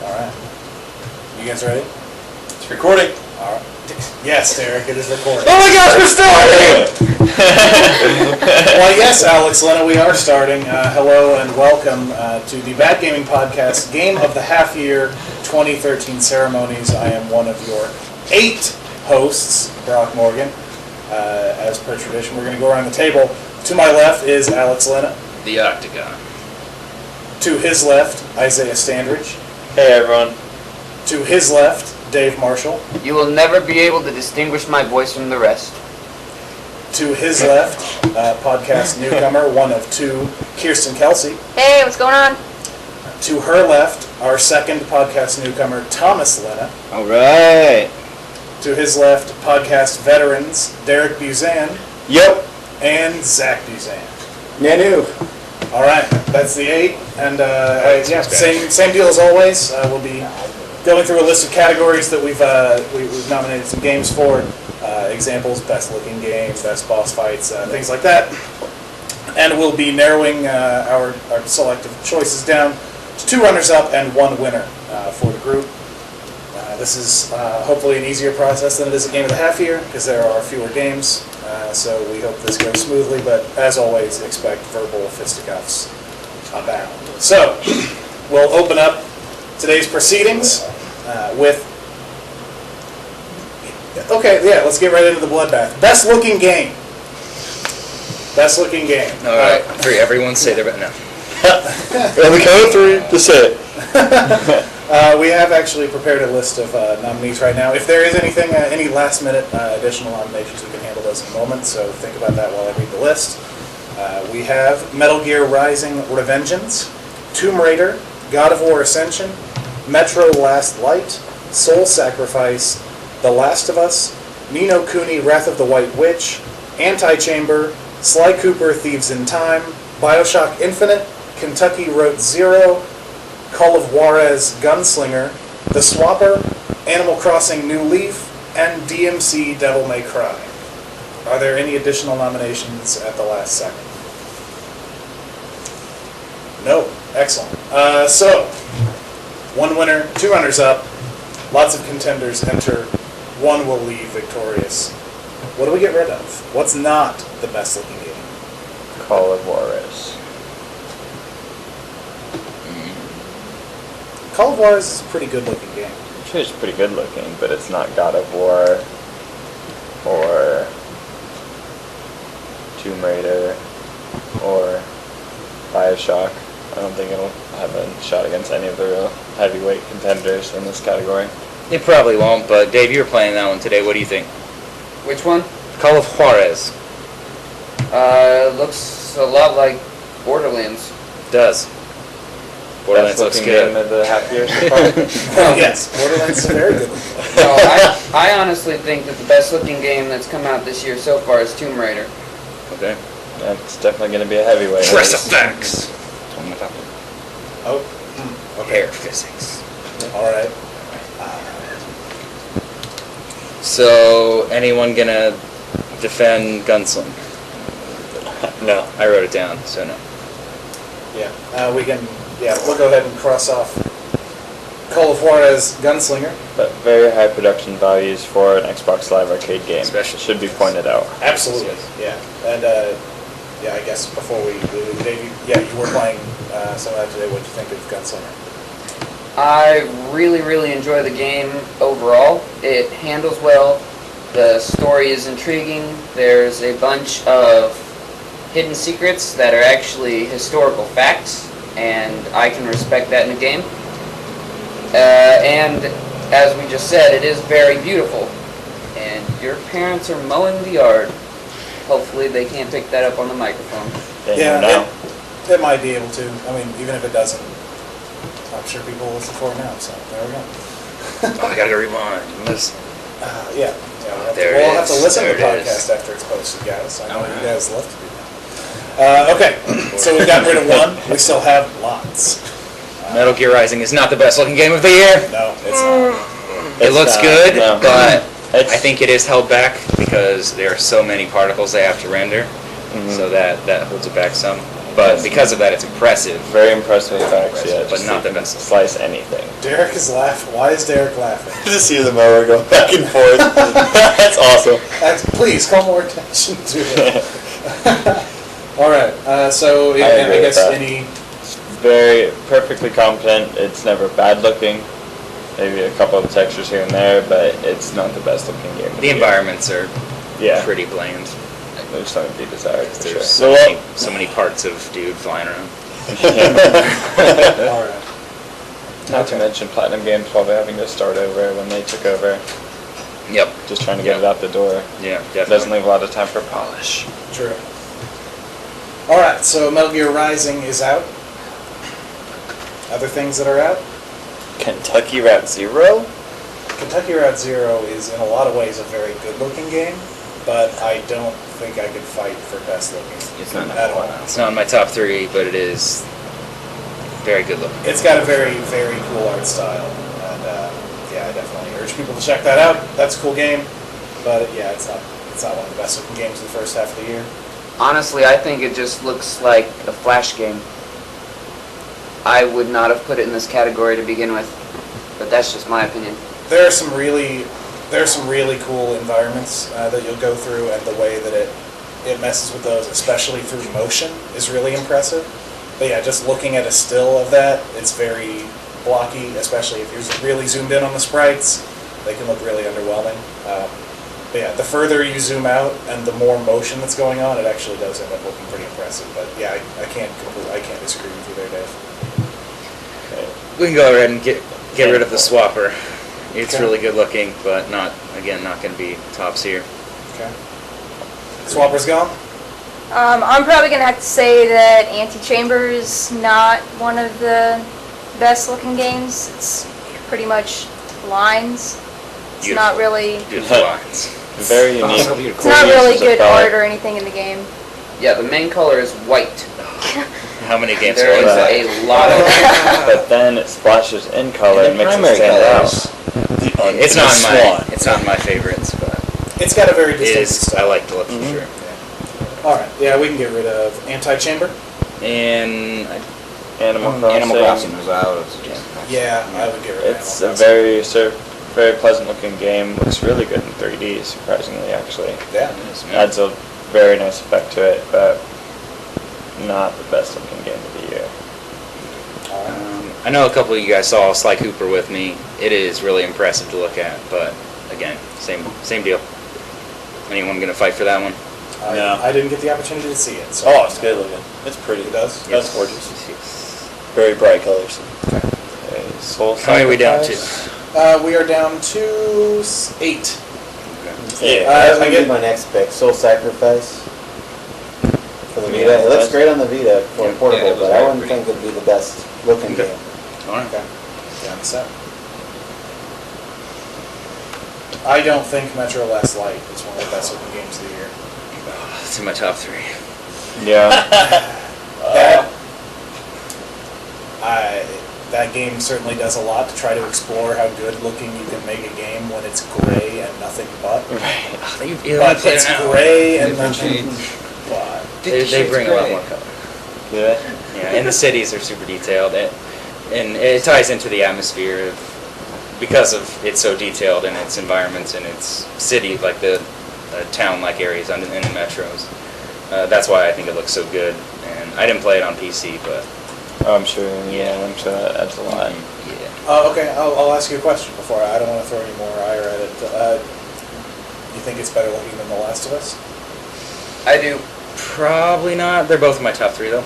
Alright. You guys ready? It's recording. Alright. Yes, Derek, it is recording. Oh my gosh, we're starting! Well, yes, Alex, Lena, we are starting. Hello and welcome to the BADGaming Podcast Game of the Half Year 2013 Ceremonies. I am one of your 8 hosts, Brock Morgan. As per tradition, we're going to go around the table. To my left is Alex Lena. The Octagon. To his left, Isaiah Standridge. Hey everyone. To his left, Dave Marshall. You will never be able to distinguish my voice from the rest. To his left, podcast newcomer, one of 2, Kirsten Kelsey. Hey, what's going on? To her left, our second podcast newcomer, Thomas Lena. All right. To his left, podcast veterans, Derek Buzan. Yep. And Zach Buzan. Nanu. All right, that's the 8, and same deal as always. We'll be going through a list of categories that we've nominated some games for. Examples: best looking game, best boss fights, things like that. And we'll be narrowing our selective choices down to 2 runners-up and 1 winner for the group. This is hopefully an easier process than it is a game of the half year because there are fewer games. So we hope this goes smoothly, but as always, expect verbal fisticuffs abound. So, we'll open up today's proceedings with... Okay, yeah, let's get right into the bloodbath. Best looking game. Best looking game. Alright, everyone say their bet now. On the count of 3, just say it. We have actually prepared a list of nominees right now. If there is anything, any last-minute additional nominations, we can handle those in a moment, so think about that while I read the list. We have Metal Gear Rising Revengeance, Tomb Raider, God of War Ascension, Metro Last Light, Soul Sacrifice, The Last of Us, Ni no Kuni Wrath of the White Witch, Anti-Chamber, Sly Cooper Thieves in Time, Bioshock Infinite, Kentucky Road Zero, Call of Juarez Gunslinger, The Swapper, Animal Crossing New Leaf, and DMC Devil May Cry. Are there any additional nominations at the last second? No. Excellent. So, 1 winner, 2 runners-up, lots of contenders enter, 1 will leave victorious. What do we get rid of? What's not the best-looking game? Call of Juarez. Call of Juarez is a pretty good-looking game. It's pretty good looking, but it's not God of War or Tomb Raider or Bioshock. I don't think it'll have a shot against any of the real heavyweight contenders in this category. It probably won't, but Dave, you were playing that one today. What do you think? Which one? Call of Juarez. Looks a lot like Borderlands. It does. Borderlands looks good. Game of the half year so far. Yes, Borderlands is very good. No, I honestly think that the best looking game that's come out this year so far is Tomb Raider. Okay. Yeah, it's definitely going to be a heavyweight. Press effects. Oh, Okay. Air physics. all right. So, anyone gonna defend Gunsling? No. I wrote it down, so no. Yeah, we'll go ahead and cross off Call of Juarez Gunslinger. But very high production values for an Xbox Live Arcade game. Especially. Should be pointed out. Absolutely, yeah. And, I guess before we Dave, you were playing some of that today. What did you think of Gunslinger? I really, really enjoy the game overall. It handles well. The story is intriguing. There's a bunch of hidden secrets that are actually historical facts, and I can respect that in a game. And as we just said, it is very beautiful. And your parents are mowing the yard. Hopefully they can't pick that up on the microphone. It might be able to. I mean, even if it doesn't, I'm sure people will listen for it now, so there we go. I gotta go rewind. Listen. We'll have to listen to the podcast after it's posted, guys. I know you guys love to do that. Okay, so we've gotten rid of 1. We still have lots. Metal Gear Rising is not the best looking game of the year. No, it's not. It looks good, but I think it is held back because there are so many particles they have to render, so that holds it back some. but because of that, it's impressive. Very impressive effects, yeah. But just not you the can best. Slice anything. Derek is laughing. Why is Derek laughing? Just see the mower go back and forth. That's awesome. Please call more attention to it. All right. So I I agree guess with that. any. Very perfectly competent. It's never bad looking. Maybe a couple of textures here and there, but it's not the best looking game. The environments are Yeah. pretty bland. There's something to be desired for sure. There's so many parts of dude flying around. All right. Not to mention Platinum Games probably having to start over when they took over. Yep. Just trying to get it out the door. Yeah, Doesn't definitely. leave a lot of time for polish. True. All right. So Metal Gear Rising is out. Other things that are out. Kentucky Route Zero? Kentucky Route Zero is in a lot of ways a very good-looking game, but I don't think I could fight for best looking. It's not at all. It's not in my top 3, but it is very good looking. It's got a very, very cool art style, and yeah, I definitely urge people to check that out. That's a cool game, but yeah, it's not one of the best looking games in the first half of the year. Honestly, I think it just looks like a Flash game. I would not have put it in this category to begin with, but that's just my opinion. There are some really cool environments that you'll go through, and the way that it messes with those, especially through motion, is really impressive. But yeah, just looking at a still of that, it's very blocky, especially if you're really zoomed in on the sprites. They can look really underwhelming. But yeah, the further you zoom out and the more motion that's going on, it actually does end up looking pretty impressive. But yeah, I can't disagree with you there, Dave. We can go ahead and get rid of the swapper. It's Okay. really good looking, but not going to be tops here. Okay. Swapper's gone? I'm probably going to have to say that Antichamber is not one of the best looking games. It's pretty much lines. It's Beautiful. not really, Beautiful lines. Very unique. so beautiful. it's not really Uses of good palette. art or anything in the game. Yeah, the main color is white. How many games There are is that? a lot of But then it splashes in color and the makes it primary stand colors. out. It's not in my favorites, but It's got a very it distinct is. style. I like the look for Mhm. sure. All right. Yeah, we can get rid of Antichamber. And Animal Crossing. Animal Crossing was out. It's just, Yeah, I would get rid of It's a Animal Crossing. very pleasant looking game. Looks really good in 3D, surprisingly, actually. Yeah. Adds a very nice effect to it, but not the best looking game of the year. All right. I know a couple of you guys saw Sly Cooper with me. It is really impressive to look at, but again, same deal. Anyone going to fight for that one? No. I didn't get the opportunity to see it. So Oh, it's good looking. It's pretty. It does? That's gorgeous. Very bright colors. Okay, Soul How many are we down to? Sacrifice. We are down to 8. Yeah. I That's gonna get- be my next pick, Soul Sacrifice. For the Yeah, Vita. It looks that's- great on the Vita for Yeah, portable, yeah, it was but I very wouldn't pretty. think it'd be the best looking Okay. game. All right. Okay. Down to 7. I don't think Metro Last Light is one of the best looking games of the year. It's in my top 3. Yeah. That game certainly does a lot to try to explore how good looking you can make a game when it's gray and nothing but. But it's gray and nothing but. They bring a lot more color. Yeah. Yeah, and the cities are super detailed, and it ties into the atmosphere because of it's so detailed in its environments and its city, like the town-like areas in the metros. That's why I think it looks so good. And I didn't play it on PC, but I'm sure. Yeah, I'm sure that adds a lot. yeah. Okay, I'll ask you a question before. I don't want to throw any more ire at it. You think it's better looking than The Last of Us? I do. Probably not. They're both in my top 3 though.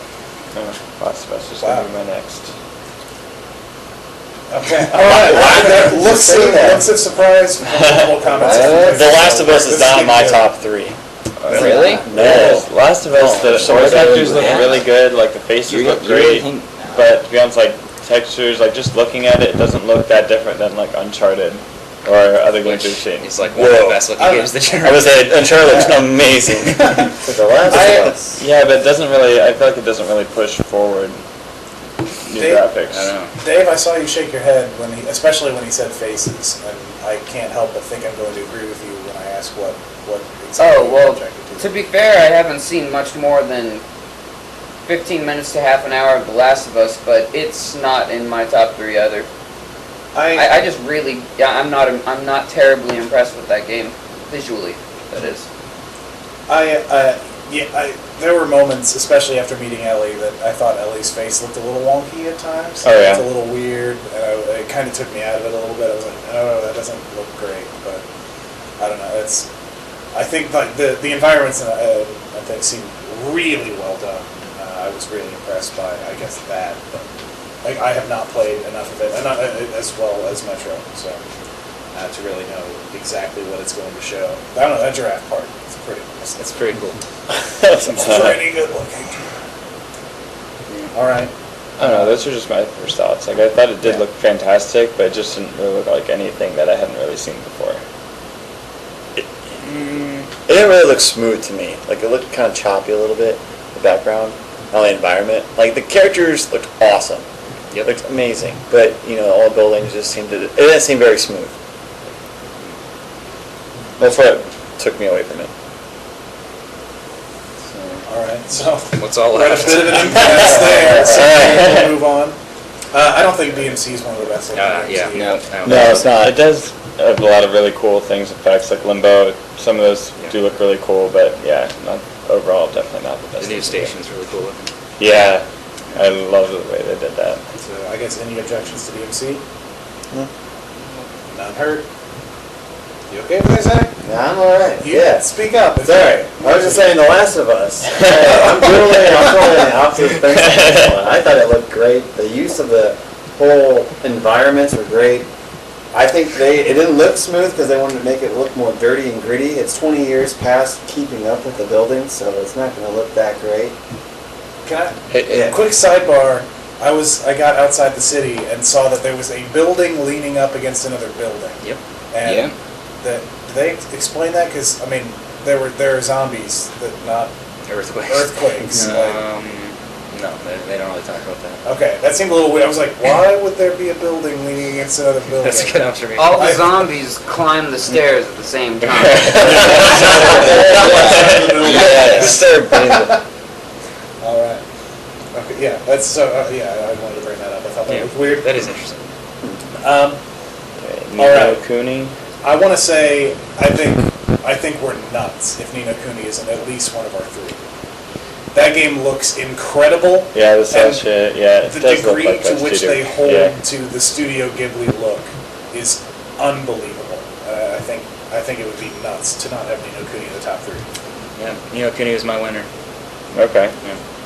Last of Us is Wow. going to be my next. Okay. All right. Looks of surprise from multiple comments. The Last of Us is not in my top 3. Really? No. Last of Us, the so art good. textures look really good, like the faces look great, but to be honest, like textures, like just looking at it, it doesn't look that different than like Uncharted or other games we've seen. It's like one of the best looking games that I was at Uncharted looks amazing. For The Last of Us. Yeah, but it doesn't really, I feel like it doesn't really push forward new Dave, graphics. I don't know. Dave, I saw you shake your head especially when he said faces, and I can't help but think I'm going to agree with you when I ask what exactly Oh, well, you're objected to be fair, I haven't seen much more than 15 minutes to half an hour of The Last of Us, but it's not in my top 3 either. I just really, I'm not terribly impressed with that game, visually, that is. There were moments, especially after meeting Ellie, that I thought Ellie's face looked a little wonky at times. Oh, yeah? It was a little weird. It kind of took me out of it a little bit. I was like, oh, that doesn't look great. But I don't know. I think like the environments I think seem really well done. I was really impressed by, I guess, that. But like, I have not played enough of it, and not as well as Metro, so to really know exactly what it's going to show. I don't know, that giraffe part. It's pretty cool. It's pretty good looking. All right. I don't know, those are just my first thoughts. Like, I thought it did look fantastic, but it just didn't really look like anything that I hadn't really seen before. It didn't really look smooth to me. Like, it looked kind of choppy a little bit, the background, all the environment. Like, the characters looked awesome. It looked amazing. But, all the buildings just it didn't seem very smooth. That's what took me away from it. All right, so What's all we're at left? a bit of an impasse there, so we'll move on. I don't think DMC is one of the best. No, it's not. It does have a lot of really cool things, effects like Limbo. Some of those do look really cool, but yeah, overall, definitely not the best. The new station's really cool looking. Yeah, I love the way they did that. So I guess any objections to DMC? No. None heard. You okay with that, Zach? Yeah, I'm alright. Yeah, speak up. It's Sorry. I was just saying The Last of Us. I'm totally on the opposite fence on this one. I thought it looked great. The use of the whole environments were great. I think it didn't look smooth because they wanted to make it look more dirty and gritty. It's 20 years past keeping up with the buildings, so it's not going to look that great. Can I? Quick sidebar. I got outside the city and saw that there was a building leaning up against another building. Yep. And did they explain that? Because I mean, there are zombies, that not earthquakes. No, they don't really talk about that. Okay, that seemed a little weird. I was like, why would there be a building leaning against another building? That's a good observation. All the zombies climb the stairs at the same time. All right. Okay. Yeah. That's so. I wanted to bring that up. I thought that was weird. That is interesting. Ni no Kuni. I want to say I think we're nuts if Ni no Kuni isn't at least one of our 3. That game looks incredible. Yeah, the cell shit. Yeah, it the does look degree like to that which studio. they hold to the Studio Ghibli look is unbelievable. I think it would be nuts to not have Ni no Kuni in the top 3. Yeah, Ni no Kuni was my winner. Okay.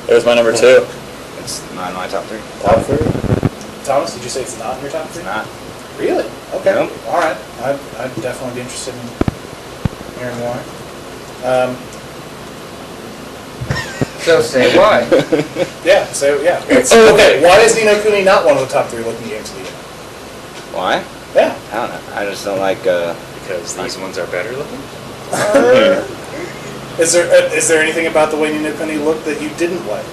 It was my number 2. It's not in my top 3. Top 3? Thomas, did you say it's not in your top 3? It's not. Really? Okay. Nope. All right. I'd definitely be interested in hearing more. So say why. Yeah. So yeah. Okay. Why is Ni no Kuni not one of the top 3 looking games of the year? Why? Yeah. I don't know. I just don't like. Because these ones are better looking? Is there anything about the way Ni no Kuni looked that you didn't like?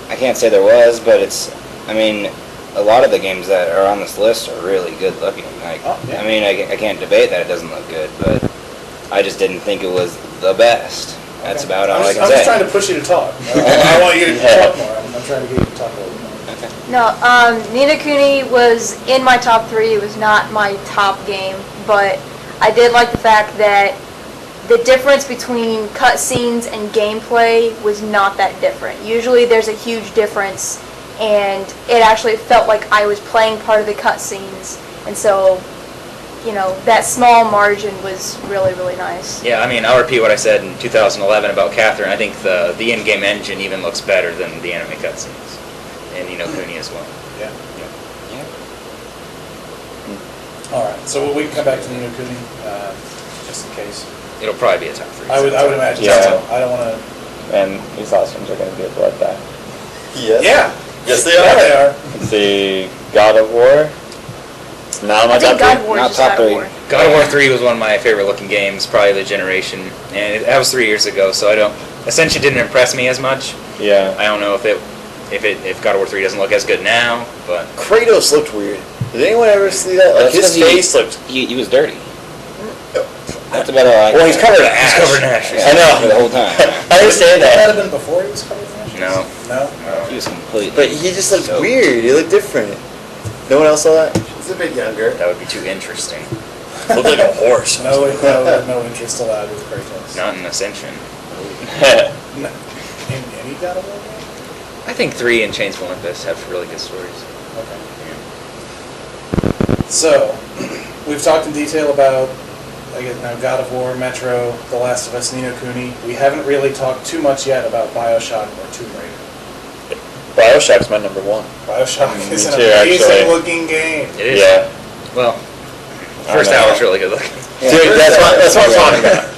I can't say there was, but it's. I mean, a lot of the games that are on this list are really good looking. Like, I mean, I can't debate that it doesn't look good, but I just didn't think it was the best. That's about all I can I'm say. just trying to push you to talk. I want you to talk more. I'm trying to get you to talk a little more. Okay. No, Ni no Kuni was in my top 3. It was not my top game, but I did like the fact that the difference between cutscenes and gameplay was not that different. Usually there's a huge difference, and it actually felt like I was playing part of the cutscenes, and so, that small margin was really, really nice. Yeah, I mean, I'll repeat what I said in 2011 about Catherine. I think the in-game engine even looks better than the anime cutscenes, and Ni no Kuni as well. Yeah. All right. So we can come back to Ni no Kuni, just in case. It'll probably be a top 3. I would imagine. Yeah. So. I don't want to. And these last ones are going to be a bloodbath. Yes. Yeah. Yes, they Yeah, are. they are. Let's see, God of War. Not I my think top God 3. of War is Not just top God of 3. War. God of War 3 was one of my favorite looking games, probably of the generation, and that was 3 years ago, so essentially didn't impress me as much. Yeah. I don't know if God of War 3 doesn't look as good now, but Kratos looked weird. Did anyone ever see that? Like, his face looked. He was dirty. That's about all I. Well, he's covered in ash. he's covered in ash. I know. For the whole time. I understand Would that that. have been before he was covered in ash? No. No? He was completely. But he just looked stoked. weird. He looked different. No one else saw that? He's a bit younger. That would be too interesting. Looked like a horse. No interest allowed with Kratos. Not in Ascension. No. In any God of War game? I think 3 and Chains of Olympus have really good stories. Okay. So, we've talked in detail about now God of War, Metro, The Last of Us, Ni no Kuni. We haven't really talked too much yet about Bioshock or Tomb Raider. Bioshock's my number one. Bioshock is an too, actually. amazing looking game. It is. Yeah. Well, I first don't know. hour's really good looking. Dude, that's what I'm talking about.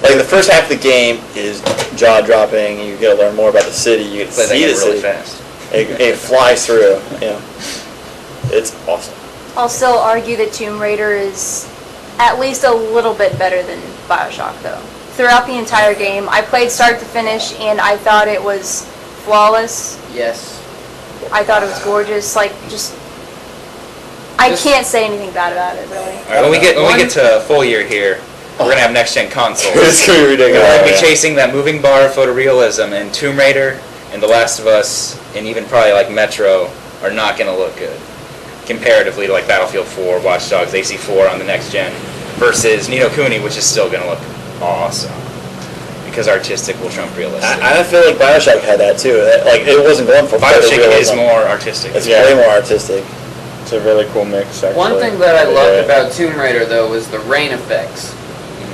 Like, the first half of the game is jaw-dropping. You get to learn more about the city. You get to Play that see game the really city. fast. It flies through. It's awesome. I'll still argue that Tomb Raider is at least a little bit better than Bioshock, though. Throughout the entire game, I played start to finish, and I thought it was flawless. Yes. I thought it was gorgeous. I can't say anything bad about it, really. All right, when we get to full year here, we're gonna have next gen consoles. It's going to be ridiculous. We're gonna be chasing that moving bar of photorealism, and Tomb Raider and The Last of Us, and even probably like Metro, are not gonna look good comparatively to like Battlefield 4, Watch Dogs, AC4 on the next gen, versus Ni no Kuni, which is still gonna look awesome because artistic will trump realistic. I feel like Bioshock had that too. It wasn't going for Bioshock is photorealism. more artistic. It's Yeah. way more artistic. It's a really cool mix, actually. One thing that I They loved did. about Tomb Raider, though, was the rain effects.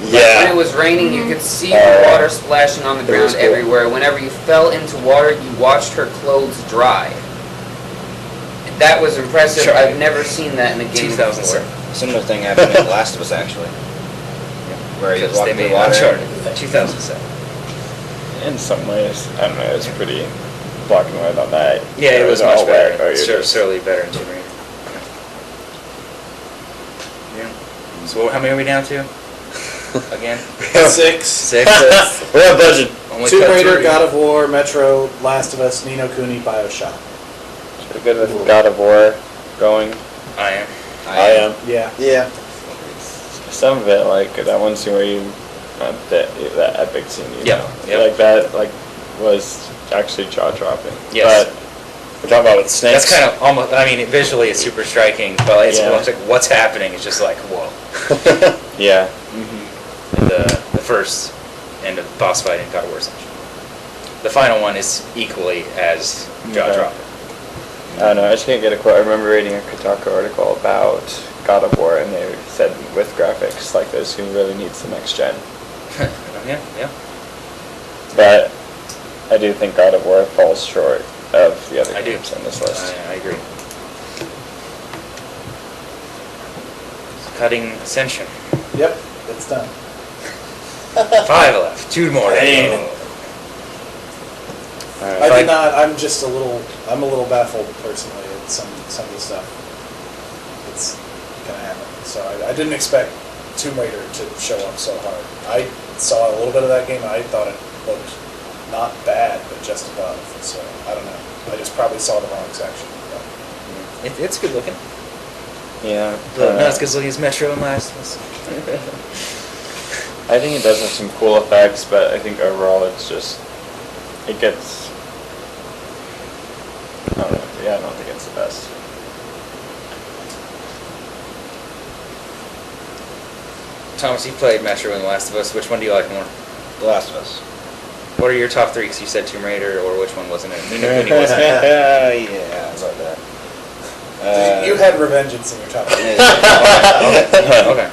When Yeah. it was raining, you could see Oh, the yeah. water splashing on the It was ground cool. everywhere. Whenever you fell into water, you watched her clothes dry. That was impressive. Sure. I've never seen that in a game 2007. before. Similar thing happened in The Last of Us, actually. Where he was Because they walking through made water. Uncharted 2007. In some ways, I don't know, it's pretty black and white on that. Yeah, it was all much wet, better. or you're just- Certainly better in Tomb Raider. Yeah. So how many are we down to? Again? 6. 6. We're on budget. Only Tomb cut Raider, 3. God of War, Metro, Last of Us, Ni no Kuni, Bioshock. Pretty good with God of War going. I am. I am. Yeah. Yeah. Some of it, like that one scene where you, that epic scene, you Yep, know, yep. like that, like was actually jaw dropping. Yes. But We're talking about with snakes. That's kind of almost, I mean, visually it's super striking, but it's Yeah. like what's happening is just like, whoa. yeah, And the first end of boss fight in God of War Ascension. The final one is equally as jaw-dropping. I don't know. I just can't get a quote. I remember reading a Kotaku article about God of War, and they said with graphics like this, who really needs the next gen. Yeah. But I do think God of War falls short of the other I do. games on this list. I agree. Cutting Ascension. Yep, it's done. 5 left. 2 more. Dang. Alright. I did not. I'm a little baffled personally at some of the stuff that's gonna happen. So I didn't expect Tomb Raider to show up so hard. I saw a little bit of that game. And I thought it looked not bad, but just above. So I don't know. I just probably saw the wrong section. But. It's good looking. Yeah. But not as good looking as Metro and Last of Us. I think it does have some cool effects, but I think overall it gets. I don't know. Yeah, I don't think it's the best. Thomas, you played Metro and Last of Us. Which one do you like more? The Last of Us. What are your top 3? Because you said Tomb Raider, or which one wasn't it? Ni no Kuni wasn't it? Yeah, I love that. You had Revengeance in your top 3. Okay.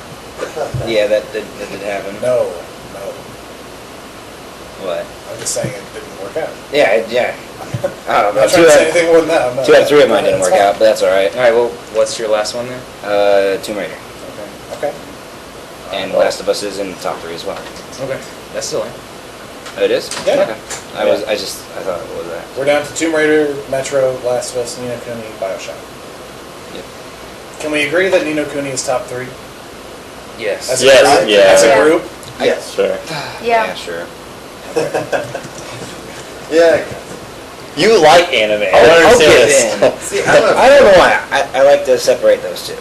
Yeah, that did happen. No. What? I'm just saying it didn't work out. Yeah. I don't I'm know. not trying to say anything more than that. I'm not- 2 out of 3 of mine didn't That's work fine. out, but that's alright. All right. Well, what's your last one then? Tomb Raider. Okay. And Last of Us is in the top 3 as well. Okay. That's still in. Oh, it is? Yeah. Okay. I thought it was that. We're down to Tomb Raider, Metro, Last of Us, Ni no Kuni, Bioshock. Yep. Can we agree that Ni no Kuni is top 3? Yes. As Yes, a group? yeah. As a Yeah. group? Yes. Sure. Yeah. Sure. Yeah. You like anime. I I'll don't understand give this. in. See, I'm a- I don't know why. I like to separate those two.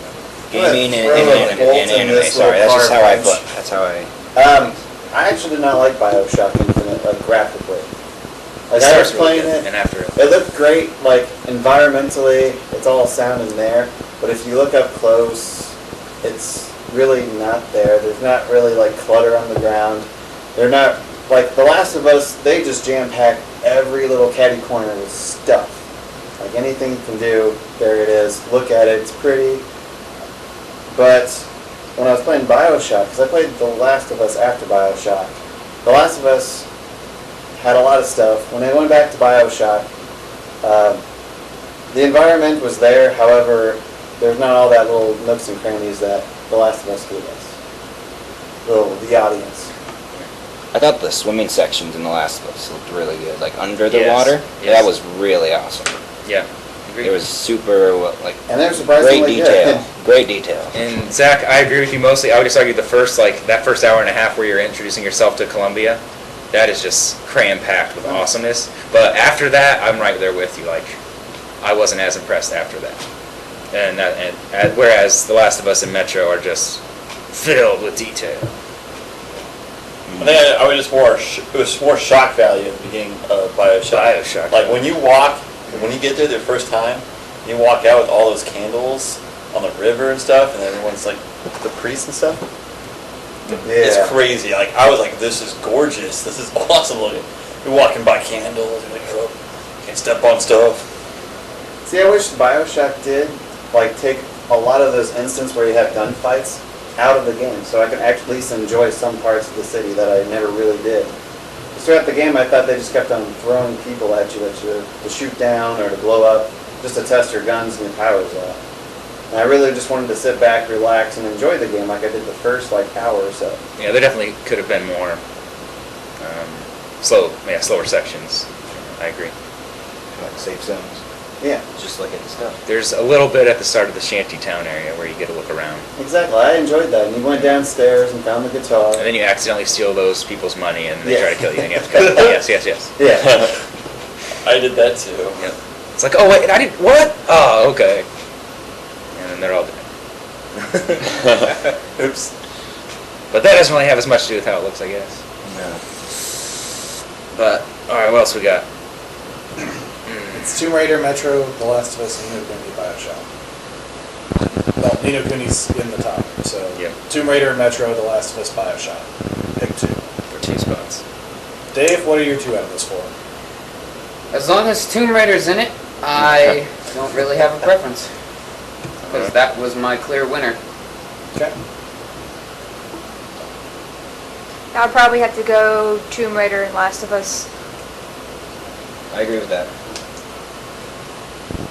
Gaming and throw a anime. bolt And in anime. this Sorry, little that's just car how I punch. put. That's how I. I actually did not like Bioshock Infinite, like graphically. Like The I was start's really playing good, it, and after it looked great. Like environmentally, it's all sound in there. But if you look up close, it's really not there. There's not really like clutter on the ground. They're not like The Last of Us. They just jam pack every little catty corner with stuff. Like anything you can do, there it is. Look at it. It's pretty. But when I was playing BioShock, because I played The Last of Us after BioShock, The Last of Us had a lot of stuff. When I went back to BioShock, the environment was there. However, there's not all that little nooks and crannies that The Last of Us gave us. The audience. I thought the swimming sections in The Last of Us looked really good. Like under the Yes, water, yes. that was really awesome. yeah, agreed. It was super like And they're great surprisingly detail. good. Great detail. And Zach, I agree with you mostly. I would just argue that first hour and a half where you're introducing yourself to Columbia, that is just cram-packed with awesomeness. But after that, I'm right there with you. Like, I wasn't as impressed after that. Whereas The Last of Us and Metro are just filled with detail. I think I was just it was more shock value at the beginning of BioShock. Like when you get there the first time, you walk out with all those candles on the river and stuff, and everyone's like the priests and stuff. Yeah. It's crazy. Like I was like, this is gorgeous. This is awesome looking. You're walking by candles. You're like, oh, can't step on stuff. See, I wish BioShock did like take a lot of those instances where you have gunfights out of the game, so I could at least enjoy some parts of the city that I never really did. Throughout the game, I thought they just kept on throwing people at you to shoot down or to blow up, just to test your guns and your powers out. And I really just wanted to sit back, relax, and enjoy the game like I did the first hour or so. Yeah, there definitely could have been more slower sections. I agree. Like safe zones. Yeah, Just look at the stuff. There's a little bit at the start of the shanty town area where you get to look around. exactly. I enjoyed that. And you went downstairs and found the guitar. And then you accidentally steal those people's money and they Yeah. try to kill you and you have to cut it. Yes. Yeah. I did that too. Yep. It's like, oh wait, I didn't, what? Oh, okay. And then they're all dead. Oops. But that doesn't really have as much to do with how it looks, I guess. No. But, alright, what else we got? It's Tomb Raider, Metro, The Last of Us, and Ni no Kuni, BioShock. Well, Ni no Kuni's in the top, so Yep. Tomb Raider, Metro, The Last of Us, BioShock. Pick two. For 2 spots. Dave, what are your 2 out of those 4? As long as Tomb Raider's in it, I don't really have a preference. Because that was my clear winner. Okay. I'd probably have to go Tomb Raider and Last of Us. I agree with that.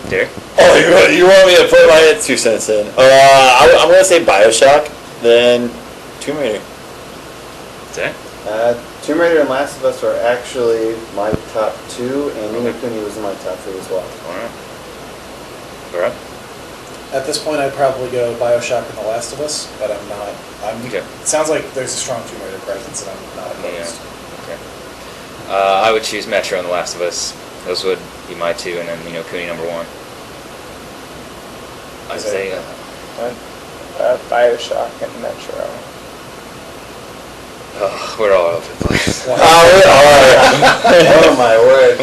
Derek? Oh, you want me to put my 2 cents in? I'm gonna say BioShock, then Tomb Raider. Zach? Tomb Raider and Last of Us are actually my top 2, and Ni no Kuni was in my top 3 as well. Alright. At this point, I'd probably go BioShock and The Last of Us, but I'm not. Okay. It sounds like there's a strong Tomb Raider presence, and I'm not opposed. Okay. I would choose Metro and The Last of Us. Those would be my 2, and then Ni no Kuni number 1. Isaiah. BioShock and Metro. Oh, we're all over the place. Oh my word.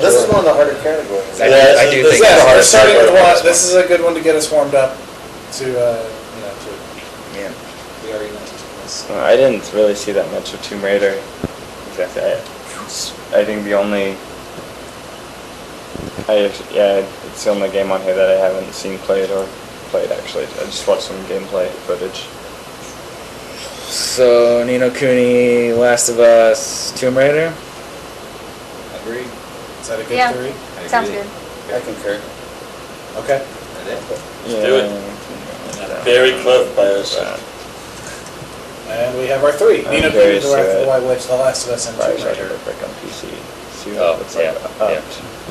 This is one of the harder categories. I do think Yeah, that's we're hard. starting with one. This is a good one to get us warmed up to, Yeah. the argument. I didn't really see that much of Tomb Raider. Exactly. I think the only... it's the only game on here that I haven't seen played or played, actually. I just watched some gameplay footage. So, Ni no Kuni, Last of Us, Tomb Raider? Agreed. Is that a good Yeah. 3? Sounds good. I concur. Okay. do it. Very close BioShock. And we have our 3. Ni no Kuni, curious The Wrath of to the White Witch, The Last of Us, and Tomb BioShock Raider. would break on PC. See what Oh, it looks like yeah, up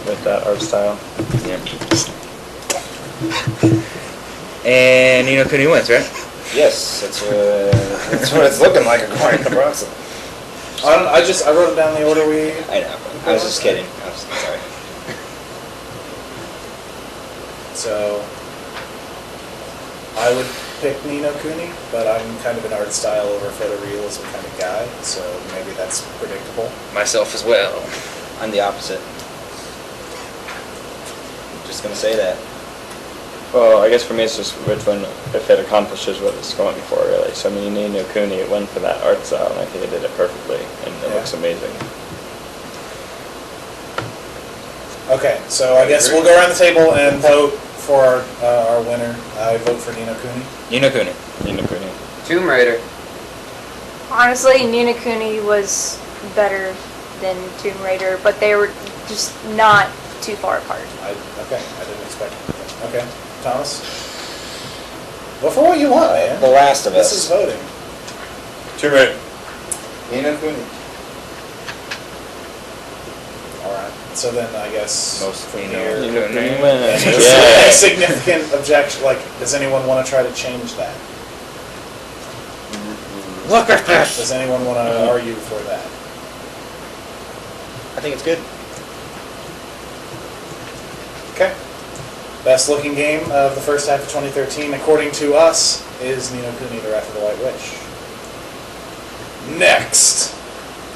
with that art style. Yeah. And Ni no Kuni wins, right? Yes, that's what it's looking like according to Bronson. I wrote it down in the order we... I know. I was just kidding. I was sorry. So, I would pick Ni no Kuni, but I'm kind of an art style over photorealism kind of guy, so maybe that's predictable. Myself as well. I'm the opposite. Just gonna say that. Well, I guess for me it's just which one, if it accomplishes what it's going for, really. So, I mean, Ni no Kuni, it went for that art style, and I think it did it perfectly, and it looks amazing. Okay, so I guess we'll go around the table and vote for our winner. I vote for Ni no Kuni. Ni no Kuni. Ni no Kuni. Tomb Raider. Honestly, Ni no Kuni was better than Tomb Raider, but they were just not too far apart. Okay, I didn't expect it. Okay, Thomas? Vote for what you want, man. The Last of Us. This is voting. Tomb Raider. Ni no Kuni. Alright, so then I guess... Most from Ni here... no Ni no Kuni. Kuni wins. Any Yeah. significant objection, like, does anyone want to try to change that? Look at this! Does anyone want to argue for that? I think it's good. Okay. Best looking game of the first half of 2013, according to us, is Ni no Kuni: The Wrath of the White Witch. Next!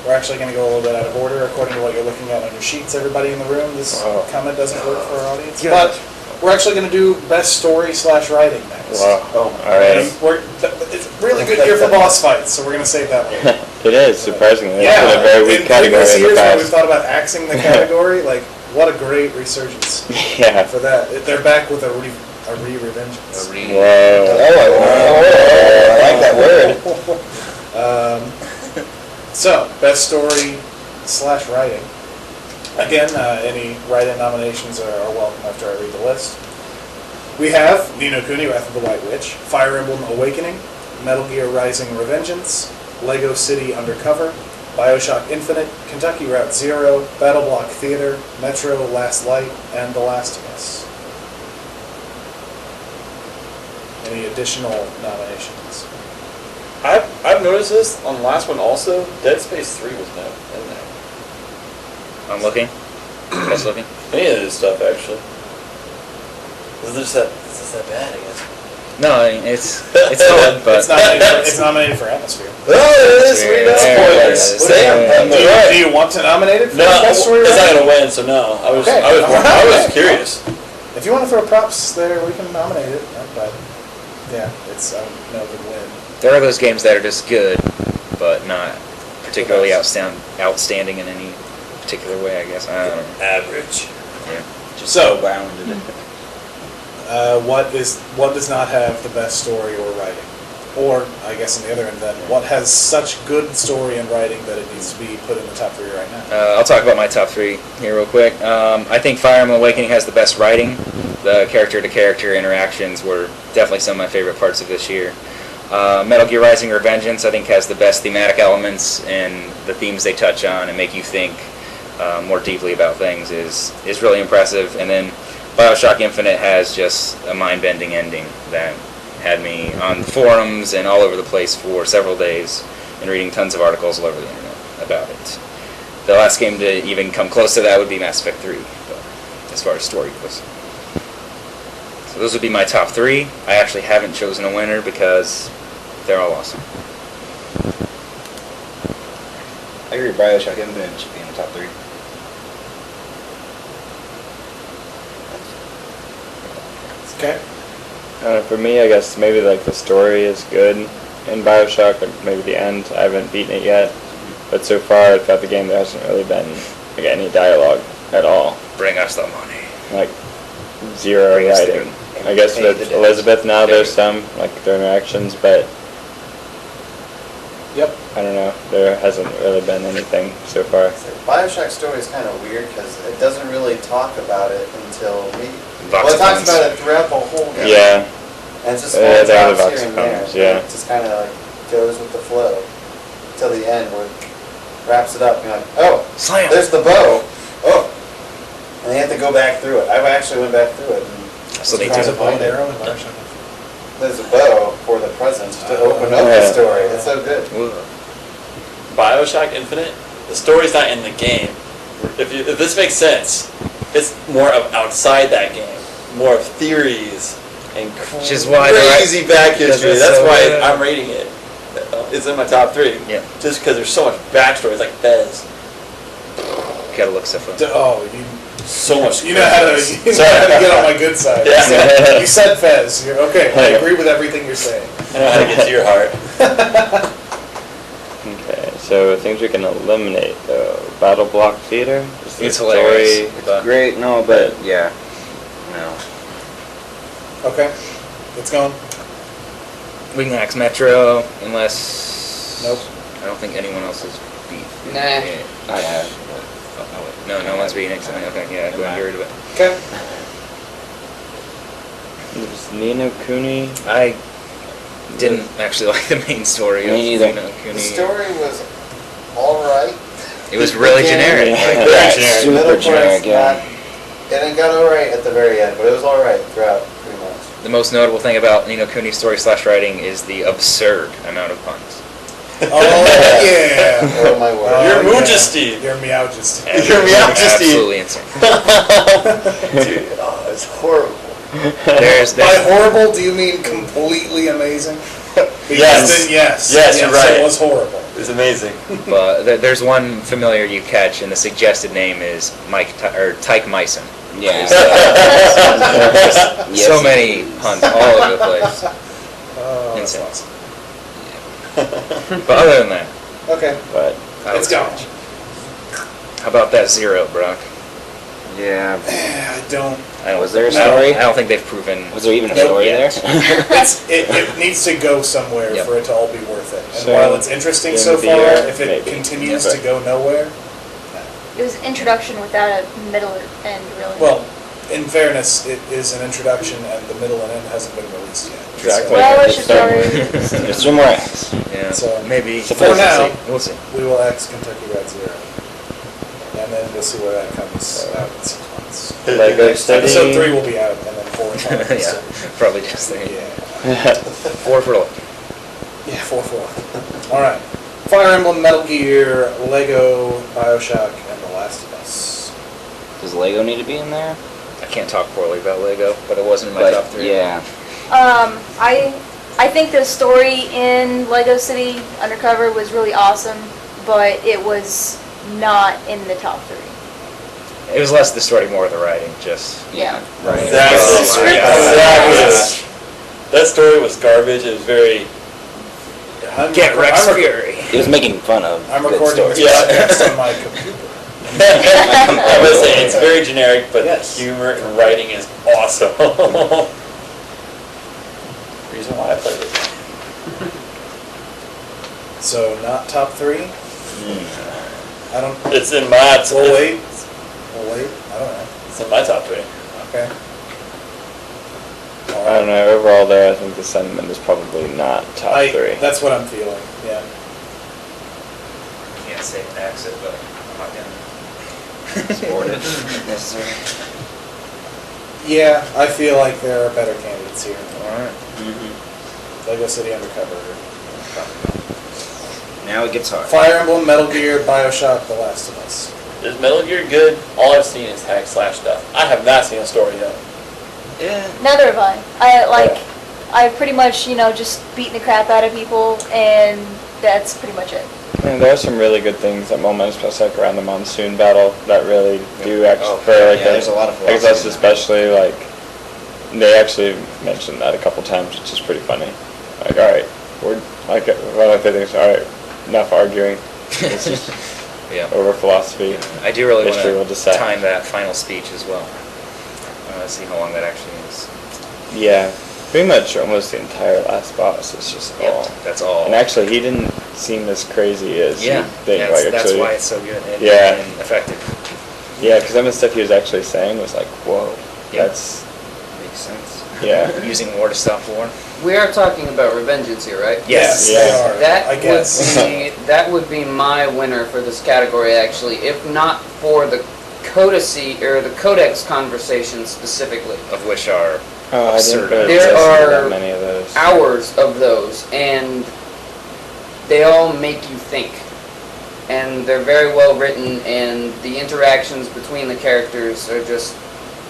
We're actually going to go a little bit out of order according to what you're looking at on your sheets, everybody in the room. This comment doesn't work for our audience. Yeah. But we're actually going to do best story/writing next. Wow. Oh, Alright. It's a really good year for boss fights, so we're going to save that one. It is, surprisingly. Yeah, It's been a very weak in category previous in the years when we've past. thought about axing the category, like, what a great resurgence Yeah. for that. They're back with a re-revengeance. Whoa. I like that word. So, best story/writing. Again, any write-in nominations are welcome after I read the list. We have Ni no Kuni: Wrath of the White Witch, Fire Emblem Awakening, Metal Gear Rising: Revengeance, Lego City Undercover, BioShock Infinite, Kentucky Route Zero, Battle Block Theater, Metro Last Light, and The Last of Us. Any additional nominations? I've noticed this on the last one also. Dead Space 3 was not in there. I'm looking. Best looking. Any of this stuff, actually. Is this that bad, I guess? No, I mean, it's solid, but It's nominated for Atmosphere. Oh, it is. There We know it is. spoilers. There Damn. Do you want to nominate it for No, best story? it's not writing? gonna win, so no. I was Okay. I was curious. If you want to throw props there, we can nominate it. But yeah, it's no good win. there are those games that are just good, but not particularly outstanding in any particular way, I guess. I don't know. Average. Yeah. Just So- rounded. What does not have the best story or writing? Or, I guess on the other end then, what has such good story and writing that it needs to be put in the top 3 right now? I'll talk about my top 3 here real quick. I think Fire Emblem Awakening has the best writing. The character-to-character interactions were definitely some of my favorite parts of this year. Metal Gear Rising: Revengeance, I think, has the best thematic elements, and the themes they touch on and make you think more deeply about things is really impressive. And then BioShock Infinite has just a mind-bending ending that had me on the forums and all over the place for several days and reading tons of articles all over the internet about it. The last game to even come close to that would be Mass Effect 3, but as far as story goes. So those would be my top 3. I actually haven't chosen a winner because they're all awesome. I agree. BioShock Infinite should be in the top 3. Okay. For me, I guess maybe like the story is good in BioShock, but maybe the end. I haven't beaten it yet, but so far throughout the game there hasn't really been like any dialogue at all. Bring us the money. Like zero Bring us writing. I guess Pay the with debts. Elizabeth now there's some like their interactions, but Yep. I don't know. There hasn't really been anything so far. BioShock story is kind of weird because it doesn't really talk about it until we. Vox Well, it talks Pops. about it throughout the whole game. Yeah. And it's just Yeah, small there are the drops Vox here and there. Pops, yeah. It just kind of like goes with the flow till the end where it wraps it up. And you're like, oh, Slam! there's the bow. Oh, and you have to go back through it. I actually went back through it. And So they trying There's to a bow find and it. arrow in BioShock. There's a bow for the present to open up the story. It's so good. BioShock Infinite, the story's not in the game. If this makes sense, it's more of outside that game, more of theories and Which is why the crazy back history. it's That's so why good. I'm rating it. It's in my top 3. Yeah. Just because there's so much backstory. It's like Fez. Gotta look stuff up. So much. You know how to get on my good side. Yeah. You said Fez. You're okay. I agree with everything you're saying. I know how to get to your heart. Okay, so things we can eliminate though. Battle Block Theater. Is the It's story- hilarious. But Great, no, but yeah, no. Okay. It's going. we can axe Metro unless. Nope. I don't think anyone else has beat. Nah. it. I have. Oh, wait. No one's beating it. Okay, yeah, go ahead, get rid of it. Okay. There's Nino Kuni. I didn't actually like the main story Me of neither. Ni no Kuni. The story was all right. It was really generic. Yeah. Like, Very generic. Super Middle generic, part's yeah. and it got all right at the very end, but it was all right throughout, pretty much. the most notable thing about Ni no Kuni's story/writing is the absurd amount of puns. Oh yeah. Oh my word. Your yeah. Majesty. Your Meowjesty. Your Majesty. Absolutely insane. Dude, oh, it's horrible. There's By horrible, do you mean completely amazing? Because Yes. then yes. Yes, you're right. It was horrible. It's amazing. but there's one familiar you catch, and the suggested name is Tyke Meissen. Yeah. Just so many puns all over the place. Oh, that's Insane. awesome. But other than that, Okay. But I It's would gone. say- How about that Zero, Brock? Yeah. I don't. Was there a I don't- story? I don't think they've proven. Was there even a Nope. story Yeah. there? It needs to go somewhere Yep. for it to all be worth it. And So, while it's interesting in so the far, year, if it maybe. continues Yeah, to go nowhere, It was introduction without a middle end, really. well, in fairness, it is an introduction, and the middle and end hasn't been released yet. Exactly. Well, it's just So- already. There's 2 more acts. Yeah. So, maybe. So for now, We'll see. we will X Kentucky Route Zero, and then we'll see where that comes out in 6 months. Lego City. Episode 3 will be out, and then 4 and 5. Yeah, So, probably just there. yeah. 4 for luck. Yeah, 4. All right. Fire Emblem, Metal Gear, Lego, Bioshock, and The Last of Us. Does Lego need to be in there? I can't talk poorly about Lego, but it wasn't in my But, top 3. yeah. I think the story in Lego City Undercover was really awesome, but it was not in the top 3. It was less the story, more the writing. Just Yeah. right. Exactly. Exactly. That story was garbage. It was very. Get Rex Fury. It was making fun of I'm good recording this stories. Yeah. podcast on my computer. I was saying it's very generic, but Yes. the humor and writing is awesome. Reason why I played it. So, not top 3? I don't. It's in my. We'll wait. I don't know. It's in my top 3. Okay. All I don't know. Overall, though, I think the sentiment is probably not top 3. That's what I'm feeling. Yeah. Can't say exit, but I'm not down. Supported. Necessary. Yeah, I feel like there are better candidates here. All right. Lego City Undercover. Now it gets hard. Fire Emblem, Metal Gear, Bioshock, The Last of Us. Is Metal Gear good? All I've seen is hack slash stuff. I have not seen a story yet. Neither have I. I've pretty much, just beaten the crap out of people, and that's pretty much it. And there are some really good things at moments, especially like around the monsoon battle, that really do actually, for like yeah, there's a lot of Like philosophy that's in that. especially like, they actually mentioned that a couple times, which is pretty funny. Like, alright, we're, like, one of the things, alright, enough arguing. It's just Yeah. over philosophy. I do really want History will to decide. time that final speech as well. See how long that actually is. Yeah, pretty much almost the entire last boss is just all. That's all. And actually, he didn't seem as crazy as yeah, you'd think. that's, Like, that's actually, why it's so good and, Yeah. and effective. Yeah, because some of the stuff he was actually saying was like, whoa, Yeah. that's, Makes sense. yeah. Using war to stop war. We are talking about Revengeance here, right? Yes. Yeah. They are, I guess. That would be my winner for this category, actually, if not for the codicy or the codex conversation specifically. Of which are Oh, I Absurd. didn't really There listen to are that many of those. Hours of those, and they all make you think. And they're very well written, and the interactions between the characters are just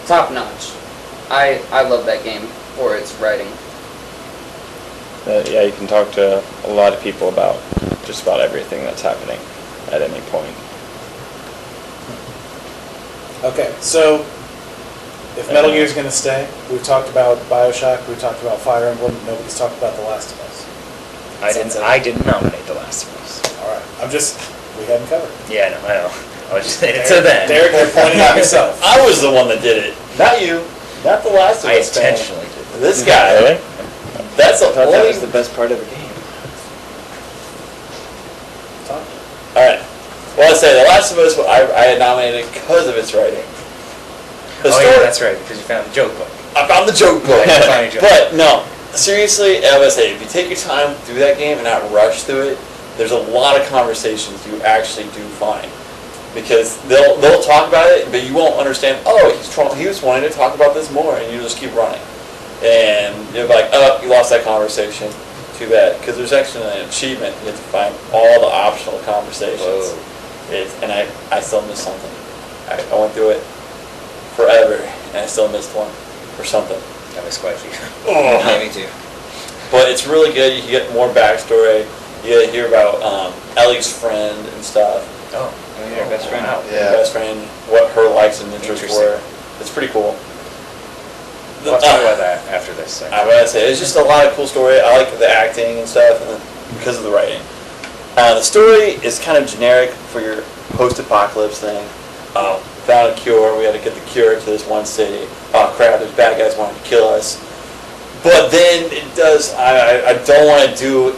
top notch. I love that game. for its writing. Yeah, you can talk to a lot of people about just about everything that's happening at any point. Okay, so if Metal Gear's going to stay, we've talked about BioShock, we've talked about Fire Emblem, nobody's talked about The Last of Us. I didn't nominate The Last of Us. All right, we haven't covered it. Yeah, I know. I was just saying it to them. Derek, you're pointing at yourself. I was the one that did it, not you, not the Last of I Us fan. intentionally did. This guy. Really? That's I a thought that only. was the best part of the game. Talk. All right. Well, I say The Last of Us. I had nominated because of its writing. The Oh story. yeah, that's right, because you found the joke book. I found the joke book. I found a joke. But no, seriously, I would say if you take your time through that game and not rush through it, there's a lot of conversations you actually do find. Because they'll talk about it, but you won't understand. Oh, he was wanting to talk about this more, and you just keep running, and you're like, oh, you lost that conversation. Too bad, because there's actually an achievement. You have to find all the optional conversations. And I still missed something. I went through it forever, and I still missed one or something. That was quite a few. Oh. Yeah, me too. But it's really good. You get more backstory. You get to hear about Ellie's friend and stuff. Oh, yeah, best friend. Wow. Her best friend, what her likes and interests were. It's pretty cool. We'll talk about that after this. I was gonna say it's just a lot of cool story. I like the acting and stuff, and because of the writing. The story is kind of generic for your post-apocalypse thing. Found a cure. We had to get the cure to this one city. Oh crap! There's bad guys wanting to kill us. But then it does. I don't want to do.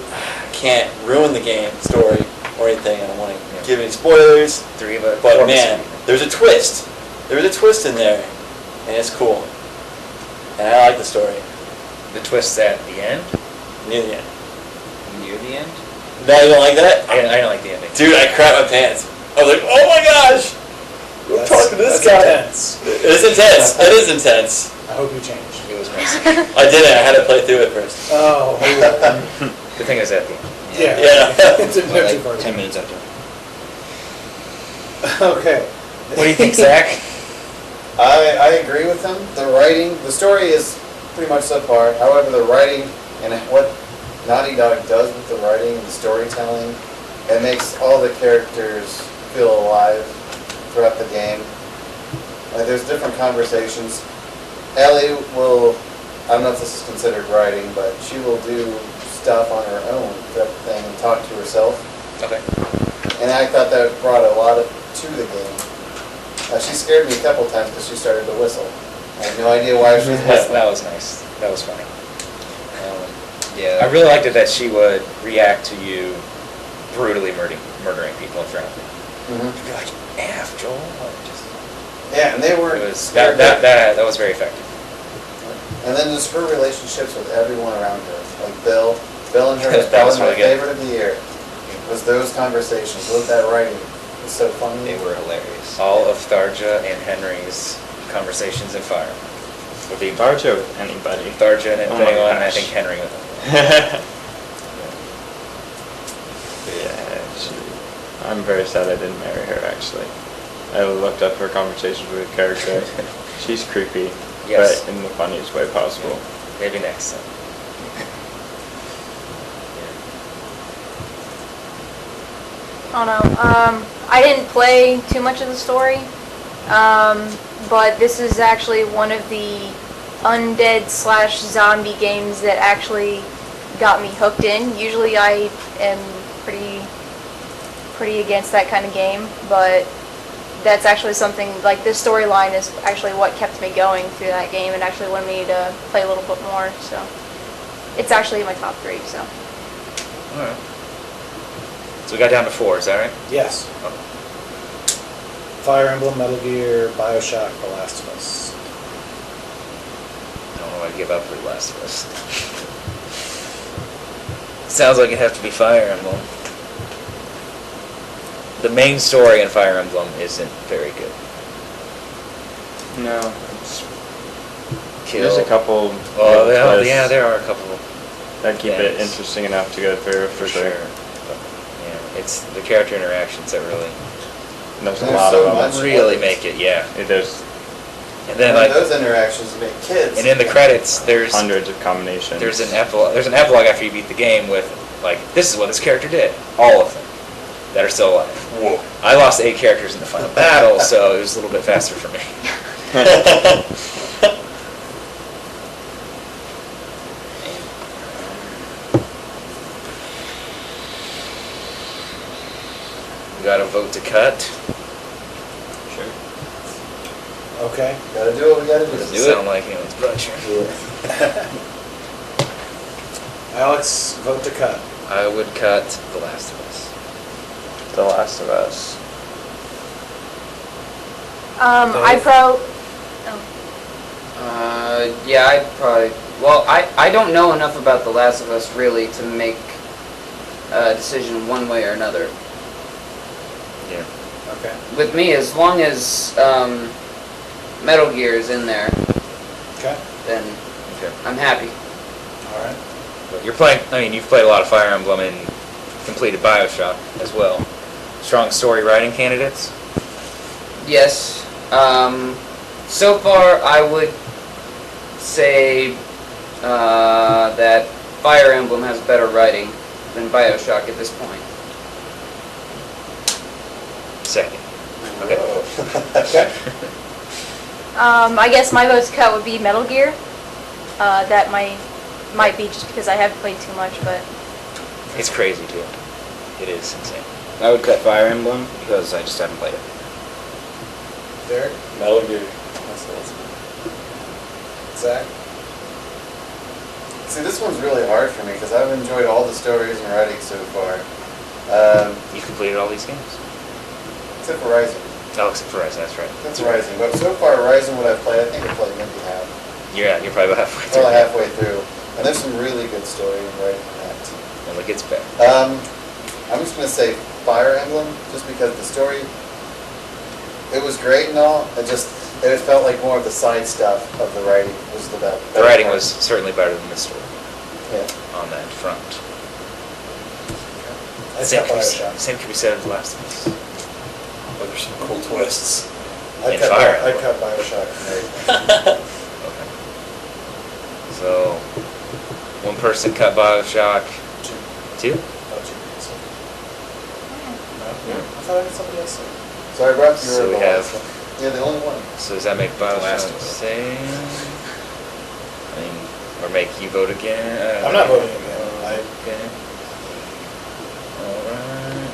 Can't ruin the game story or anything. I don't want to give any spoilers. But man, there's a twist. There's a twist in there, and it's cool. And I like the story. The twist's at the end? Near the end. Near the end? No, you don't like that? I don't like the ending. Dude, I crapped my pants. I was like, oh my gosh! I'm talking to this guy. Intense. It is intense. It is intense. I hope you changed. It was messy. I didn't. I had to play through it first. Oh. The thing is at the end. Yeah. Yeah. Didn't know too far. 10 minutes after. Okay. What do you think, Zach? I agree with him. The writing, the story is pretty much subpar. However, the writing and what Naughty Dog does with the writing and the storytelling, it makes all the characters feel alive throughout the game. There's different conversations. Ellie will, I don't know if this is considered writing, but she will do stuff on her own throughout the thing and talk to herself. Okay. And I thought that brought a lot to the game. She scared me a couple times because she started to whistle. I had no idea why she was whistling. That was nice. That was funny. Yeah. I really liked it that she would react to you brutally murdering people in front of you. Mhm. You'd be like, F, Joel. Like, just, Yeah, and they were. it was, that was very effective. And then just her relationships with everyone around her, like Bill. Bill and her was That was probably my really good. favorite of the year. Was those conversations with that writing. It was so funny. They were hilarious. All of Tharja and Henry's conversations in Fire would be Tharja with anybody. Tharja and Oh my anyone, and I gosh. think Henry with them. Yeah, I'm very sad I didn't marry her, actually. I looked up her conversations with her character. She's creepy, Yes. but in the funniest way possible. Maybe next time. I don't know. I didn't play too much of the story, but this is actually one of the undead/zombie games that actually got me hooked in. Usually I am pretty against that kind of game, but that's actually something, like this storyline is actually what kept me going through that game and actually wanted me to play a little bit more, so it's actually in my top 3, so. Alright. So we got down to 4, is that right? Yes. Fire Emblem, Metal Gear, BioShock, The Last of Us. I don't know, I'd give up for The Last of Us. Sounds like it'd have to be Fire Emblem. The main story in Fire Emblem isn't very good. No, there's a couple. Oh, twists yeah, there are a couple. that keep it things. interesting enough to go through for sure. Yeah, it's the character interactions that really There's a There's lot so of much. them. really make it. Yeah. There's And then like those interactions make kids. and in the credits, there's Hundreds of combinations. There's an epilogue after you beat the game with like, this is what this character did. All of them that are still alive. Whoa. I lost 8 characters in the final battle, so it was a little bit faster for me. We got a vote to cut. Sure. Okay. Gotta do what we gotta do. Doesn't Do it. sound like anyone's pressure. Alex, vote to cut. I would cut The Last of Us. The Last of Us. I probably. Yeah, I'd probably. Well, I don't know enough about The Last of Us really to make a decision one way or another. Yeah. Okay. With me, as long as Metal Gear is in there, Okay. then Okay. I'm happy. All right. But you're playing. I mean, you've played a lot of Fire Emblem and completed BioShock as well. Strong story writing candidates. Yes. So far, I would say that Fire Emblem has better writing than BioShock at this point. Second. Okay. Okay. I guess my vote to cut would be Metal Gear. That might be just because I haven't played too much, but It's crazy too. It is insane. I would cut Fire Emblem because I just haven't played it. Derek, Metal Gear. Zach. See, this one's really hard for me because I've enjoyed all the stories and writing so far. You completed all these games. Except for Rising. Oh, except for Rising. That's right. That's Rising. But so far, Rising, what I've played, I think I played maybe half. Yeah, you're probably about halfway through. Probably halfway through. And there's some really good story and writing in that. And it gets better. I'm just going to say Fire Emblem, just because the story, it was great and all. It felt like more of the side stuff of the writing was the best. The writing was certainly better than the story Yeah. on that front. I Same cut can, be, BioShock. same can be said of The Last of Us. Oh, there's some cool twists. I And cut, Fire I Emblem. cut BioShock from Okay. So, one person cut BioShock. Two? Oh, gee, so- No? I thought I had somebody else say. So I brought your So we have. Yeah, the only one. So does that make BioShock Last the of Us. same? I mean, or make you vote again? I'm not voting again. Okay. Alright.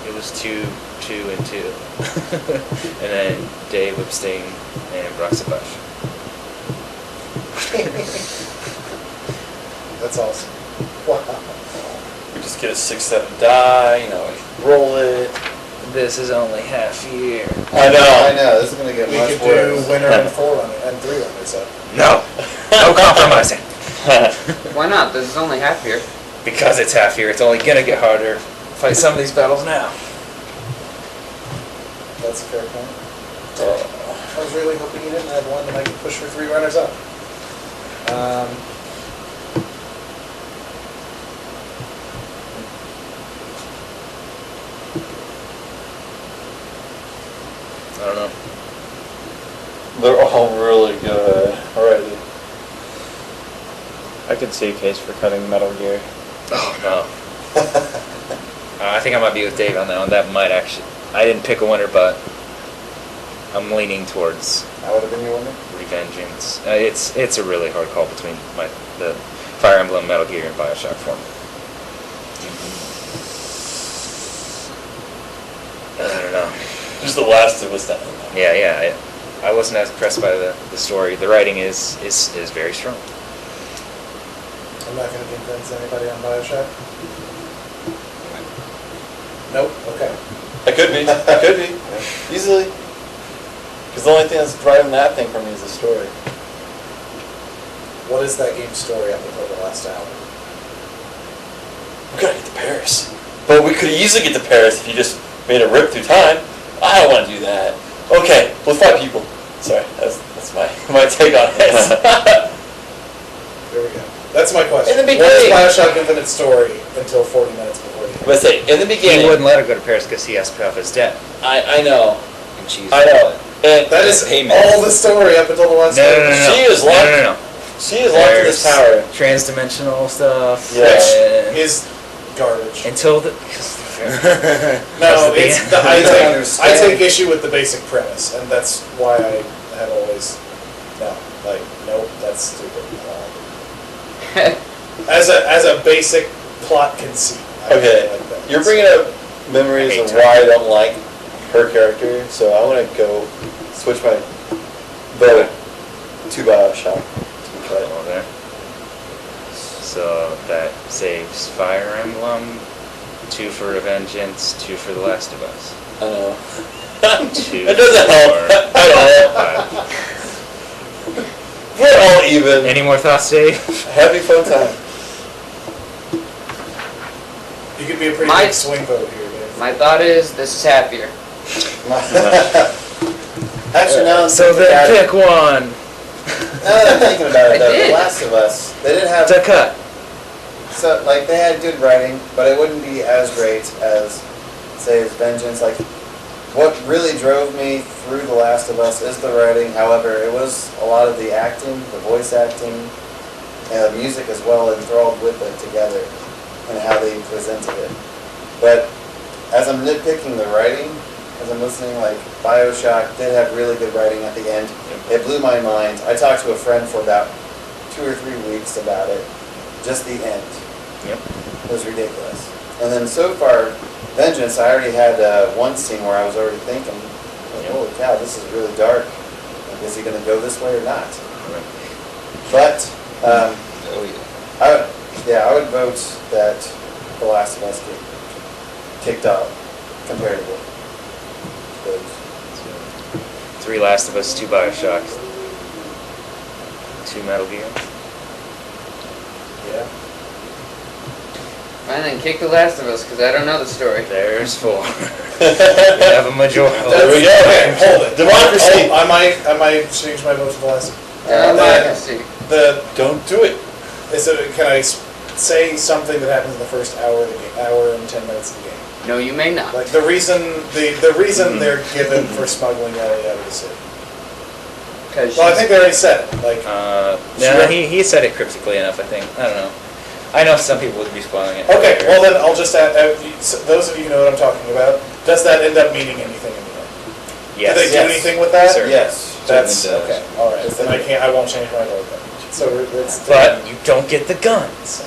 It was 2, 2, and 2. And then Dave abstained and Brock said BioShock. That's awesome. Wow. We just get a 6-7 die, we roll it. This is only half year. I I know. know, this is going to get We much could worse. do winner and 4-runner and 3-runner, so. No! No compromising. Why not? This is only half here. Because it's half year, it's only gonna get harder. Fight some of these battles now. That's a fair point. I was really hoping you didn't have one that I could push for 3 runners up. I don't know. They're all really good. Alrighty. I could see a case for cutting Metal Gear. Oh no. I think I might be with Dave on that one. That might actually. I didn't pick a winner, but I'm leaning towards That would have been your winner? Revengeance. It's a really hard call between the Fire Emblem, Metal Gear, and BioShock for me. I don't know. Just The Last of Us down. Yeah. I wasn't as impressed by the story. The writing is very strong. I'm not going to convince anybody on BioShock. Nope. Okay. I could be. I could be. Easily. Because the only thing that's driving that thing for me is the story. What is that game's story up until the last hour? We gotta get to Paris. But we could easily get to Paris if you just made a rip through time. I don't want to do that. Okay, with 5 people. Sorry, that's my take on it. There we go. That's my question. In the What is beginning. BioShock Infinite story until 40 minutes before the end? But say in the He beginning, wouldn't let her go to Paris because he has to pay off his debt. I know, And she's I know, and That is Payment. all the story up until the last No, no, game. no, no. She is locked. No. She is locked in this tower. Transdimensional stuff. Yeah. and- Is garbage. Until the. No, the it's band. the, I Understand. take issue with the basic premise, and that's why I have always nope, that's stupid. As a basic plot conceit. I Okay, like that. you're bringing up memories I hate of why I don't like her character, so I want to go switch my vote to Bioshock. Okay. So that saves Fire Emblem, 2 for Vengeance, 2 for The Last of Us. I know. 2 It doesn't help at all. We're all even. Any more thoughts, Dave? Happy fun time. You could be a pretty My- big swing vote here, Dave. My thought is this is happier. Actually, now So then pick one now that I'm thinking about I it, though, did. The Last of Us, they didn't have to cut. so like they had good writing, but it wouldn't be as great as say as Vengeance. Like what really drove me through The Last of Us is the writing. However, it was a lot of the acting, the voice acting, and the music as well, enthralled with it together, and how they presented it. But as I'm nitpicking the writing, as I'm listening, like BioShock did have really good writing at the end. It blew my mind. I talked to a friend for about 2 or 3 weeks about it. Just the end. Yep. It was ridiculous. And then so far, Vengeance, I already had one scene where I was already thinking, like, holy cow, this is really dark. Like, is he going to go this way or not? But, Oh yeah. I would vote that The Last of Us get kicked out comparatively. Those. 3 Last of Us, 2 Bioshock, 2 Metal Gear. Yeah. Fine, then kick The Last of Us, because I don't know the story. There's 4. We have a majority. There we go. Okay, hold it. Democracy. I might change my vote to the last. Democracy. Don't do it. Can I say something that happens in the first hour of the game, hour and 10 minutes of the game? No, you may not. Like the reason they're given for smuggling Ellie out of the city. Well, I think they already said it. Like, No, he said it cryptically enough, I think. I don't know. I know some people would be spoiling it. okay, well then I'll just add, those of you who know what I'm talking about, does that end up meaning anything in the end? Yes. Do they do Yes. anything with that? Sir. Yes. That's Certainly does. okay. All right. Then I won't change my vote then. So it's. But you don't get the guns.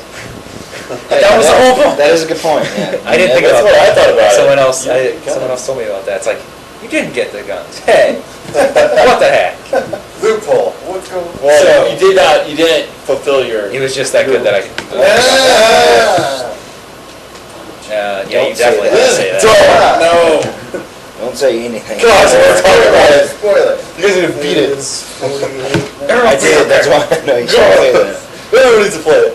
Hey, That was the whole point. That is a good point. Yeah. I didn't think That's about what that. I thought about it. Someone else, You didn't get someone guns. else told me about that. It's like, you didn't get the guns. Hey, what the heck? Loophole. What's going on? Well, So- you didn't fulfill your. He was just that good that I could. Yeah, you Don't say definitely that. did say that. No. Don't say anything. Gosh, we're talking about it. Spoiler. You guys need to beat it. Is 48 I did. That's why. No, you can't say that. Everyone needs to play it.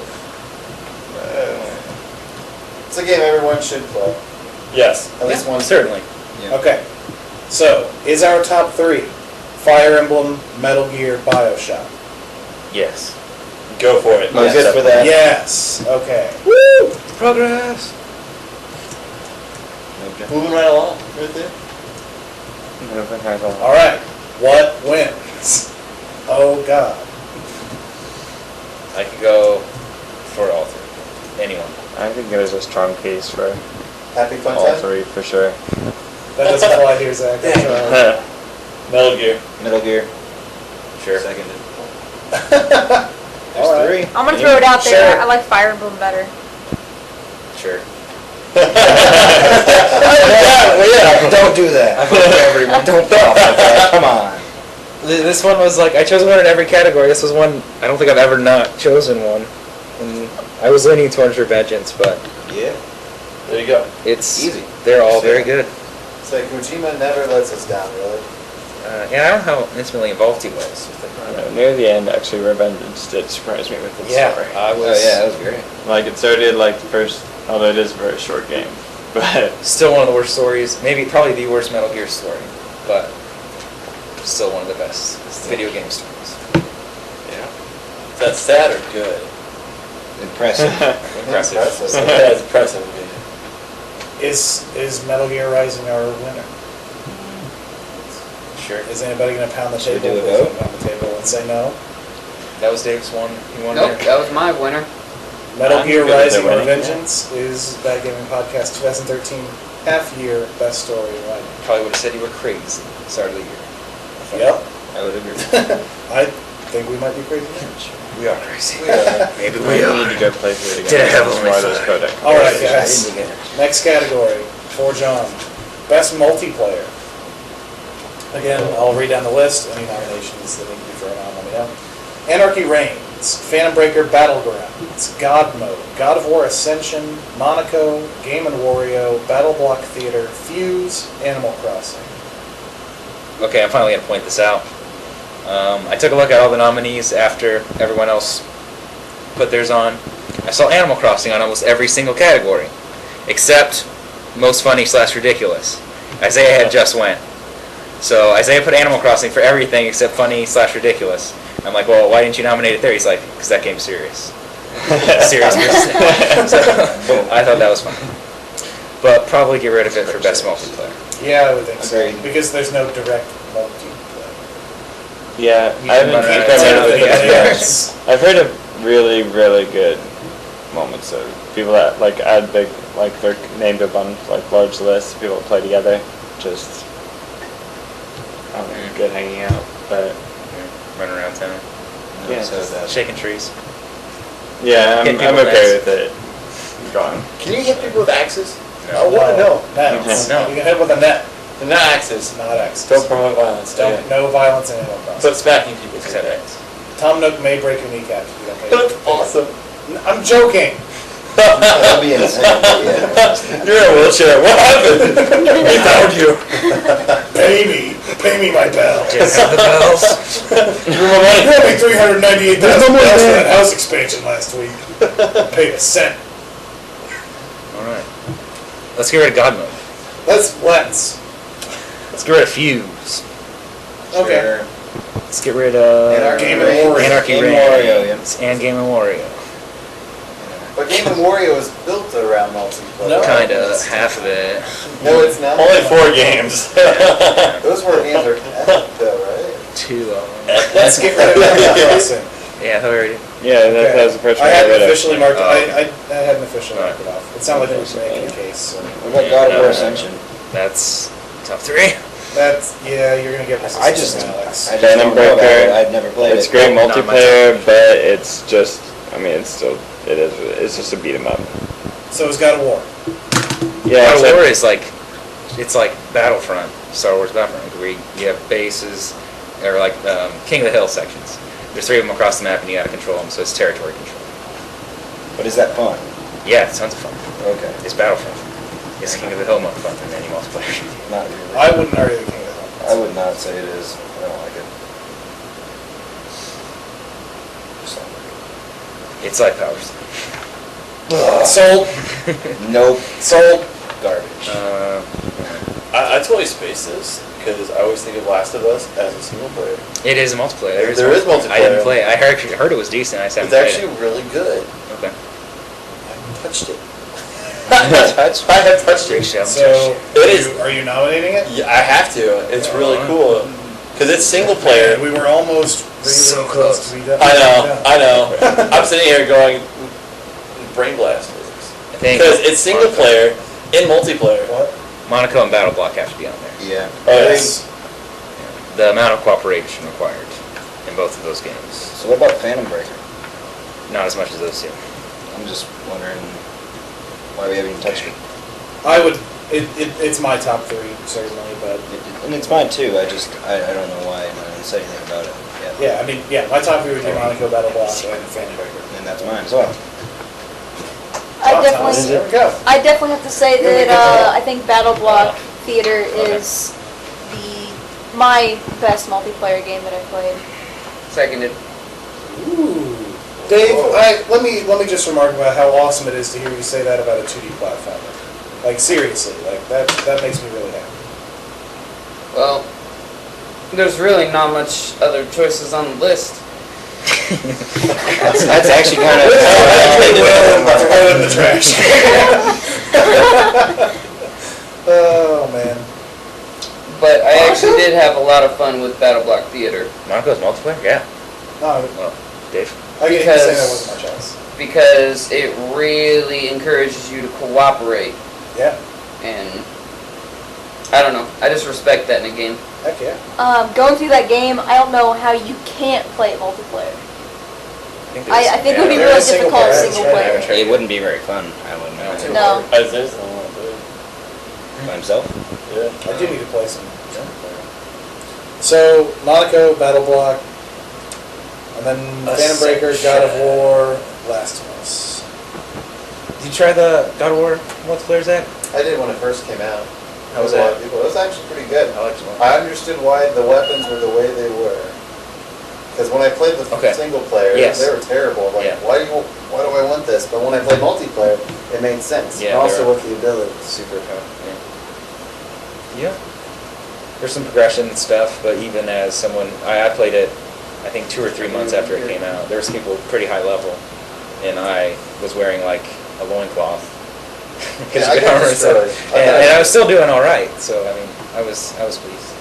It's a game everyone should play. Yes. At least once. Certainly. Okay. So, is our top 3 Fire Emblem, Metal Gear, BioShock? Yes. Go for it. I'm good for that. Yes. Okay. Woo! Progress. Moving right along. Right there. All right. What wins? Oh God. I could go for all 3. Anyone. I think there's a strong case for Happy fun all time? 3 for sure. That doesn't fly here, Zach. I'm sorry. Metal Gear. Metal Gear. Sure. Seconded. All right. 3. I'm gonna throw it out there. Sure. I like Fire Emblem better. Sure. Don't do that. Don't fall like that. Come on. This one was like, I chose one in every category. This was one, I don't think I've ever not chosen one. And I was leaning towards Vengeance, but Yeah. There you go. it's Easy. They're all very good. It's like Kojima never lets us down, really. And I don't know how intimately involved he was. Near the end, actually, Revengeance did surprise me with its Yeah, story. I Oh was yeah, that was great. Like, it started like the first, although it is a very short game, but still one of the worst stories. Maybe probably the worst Metal Gear story, but still one of the best video game stories. Yeah. Is that sad or good? Impressive. Impressive. That's impressive. Is Metal Gear Rising our winner? Sure. Is anybody going to pound the Should table, we do a vote? on the table and say no? That was Dave's one. He won Nope, there. that was my winner. Metal I'm Gear good with Rising the or winning, Vengeance is BADGaming Podcast 2013 half-year best story writing. Probably would have said you were crazy. Start of the year. Yep. I would agree. I think we might be crazy. We are crazy. Maybe We need to go play through it again. Did I have That's only why this 5? codec. All right, I guys. didn't get it. Next category for John. Best multiplayer. Again, I'll read down the list. Any nominations that need to be thrown on, let me know. Anarchy Reigns, Phantom Breaker Battlegrounds, God Mode, God of War Ascension, Monaco, Game & Wario, Battle Block Theater, Fuse, Animal Crossing. Okay, I'm finally going to point this out. I took a look at all the nominees after everyone else put theirs on. I saw Animal Crossing on almost every single category, except most funny / ridiculous. Isaiah had just went. So Isaiah put Animal Crossing for everything except funny / ridiculous. I'm like, well, why didn't you nominate it there? He's like, because that game's serious. Serious business. So I thought that was funny. But probably get rid of it for best multiplayer. Yeah, I would think so. Agreed. Because there's no direct multiplayer. Yeah, You I haven't can run around come and in with tell it the yet. Yes. I've heard of really, really good moments of people that like add big, like they're named up on like large lists. People that play together, just I don't know, good hanging out. But Running around town. yeah, So that- Shaking trees. yeah, Hitting I'm people okay with with it. Gone. Can you hit people with axes? No. I want to know. Nets. No. You can hit with a net, They're not axes. not axes. Don't promote violence. Don't- no violence in Animal Crossing. But smacking people. Except X. Tom Nook may break your kneecap if you don't pay That's attention. awesome. I'm joking. That'd be insane. But yeah. You're in a wheelchair. What happened? We found you. Pay me my bell. Just have the bells. You owe me $398,000 for that house expansion last week. Paid a cent. Alright. Let's get rid of God Mode. Let's. Let's get rid of Fuse. Okay. Let's get rid of Game & Wario. Anarchy Game & Reigns Wario, yeah. and Game & Wario. But Game & Wario is built around multiplayer. No. Kinda, half of it. No, it's not. Only 4 games. Those 4 games are epic, though, right? 2 of them. Let's get rid of Animal Crossing. Yeah, I thought we already. Yeah, that was the first I one I hadn't read. officially marked it. Oh. I hadn't officially marked it off. It sounded like it was making a case. So. What about God of War Ascension? That's top 3. That's, yeah, you're going to get I just resistance, Alex. don't Phantom know about Breaker. it. I've never played It's it. great Not my multiplayer, but it's just, I mean, it's just a beat 'em up. So it's God of War. Yeah, God of except- War is like, it's like Battlefront, Star Wars Battlefront, where you have bases, or like King of the Hill sections. There's 3 of them across the map and you gotta control them, so it's territory control. But is that fun? Yeah, it sounds fun. Okay. It's Battlefront. It's King of the Hill mode fun than any multiplayer. Not really. I wouldn't argue the King of the Hill. I would not say it is. I don't like it. Just don't like It's like Power Stone. Sold. it. Nope. Sold. Garbage. I totally spaced this because I always think of Last of Us as a single player. It is a multiplayer. There is multiplayer. I didn't play it. I heard it was decent. I just It's haven't played actually really good. it. Okay. I haven't touched it. Touch? I have touched Great it. show. So, It is- are you nominating it? Yeah, I have to. It's really cool because it's single player. We were almost really So close close. to be done. I know. I'm sitting here going, brain blast physics. I think Because it's single player in multiplayer. What? Monaco and Battle Block have to be on there. Yeah. Yes. The amount of cooperation required in both of those games. So what about Phantom Breaker? Not as much as those 2. I'm just wondering why we haven't even touched it. I would. It's my top 3 certainly, but And it's mine too. I don't know why I didn't say anything about it. yeah, I mean, yeah, my top 3 would be Monaco, Battle Block, and Phantom Breaker. And that's mine as well. I definitely, There we go. I definitely have to say that I think Battle Block Theater is my best multiplayer game that I've played. Seconded. Ooh. Dave, let me just remark about how awesome it is to hear you say that about a 2D platformer. Like seriously, like that makes me really happy. Well, there's really not much other choices on the list. That's actually kind of. Throw it in the trash. Oh, man. But I actually did have a lot of fun with Battle Block Theater Monaco's multiplayer? Yeah. No, Well, Dave? I get to say that wasn't my choice. because it really encourages you to cooperate. Yeah. And I don't know. I just respect that in a game. Heck yeah. Going through that game, I don't know how you can't play it multiplayer. I think it would be there really is single difficult player, single that's right. player. Tried It wouldn't be very fun. I wouldn't No, know. No. Isaiah's the one to do it. By himself? Yeah. I do need to play some single player. So, Monaco, Battle Block, and then Phantom Breaker, God of War, Last of Us. Did you try the God of War multiplayer, Zach? I did when it first came out. How was There a lot that? of people. It was actually pretty good. I liked it. I understood why the weapons were the way they were. Because when I played the Okay. single player, Yes. they were terrible. Like, Yeah. why do I want this? But when I played multiplayer, it made sense. Yeah, and also they're- with the abilities. Super fun. Yeah. There's some progression stuff, but even as someone, I played it, I think 2 or 3 months after it came out. There was people pretty high level, and I was wearing like a loincloth. Because Yeah, I of got armor and stuff. destroyed. And I was still doing all right. So I mean, I was pleased.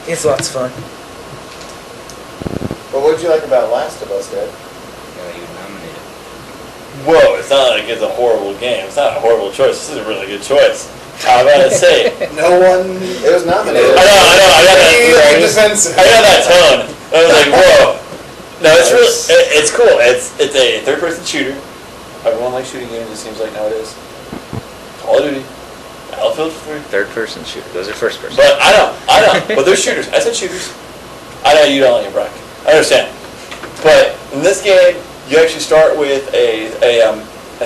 It's lots of fun. But what did you like about Last of Us, Dad? Yeah, you nominated. Whoa, it's not like it's a horrible game. It's not a horrible choice. This is a really good choice. I'm about to say. No one... It was nominated. I got defensive. that tone. I was like, whoa. No, it's really, it's cool. It's a third-person shooter. Everyone likes shooting games, it seems like nowadays. Call of Duty, Battlefield 3. Third-person shooter. Those are first-person. But I know. But they're shooters. I said shooters. I know you don't like it, Brock. I understand. But in this game, you actually start with a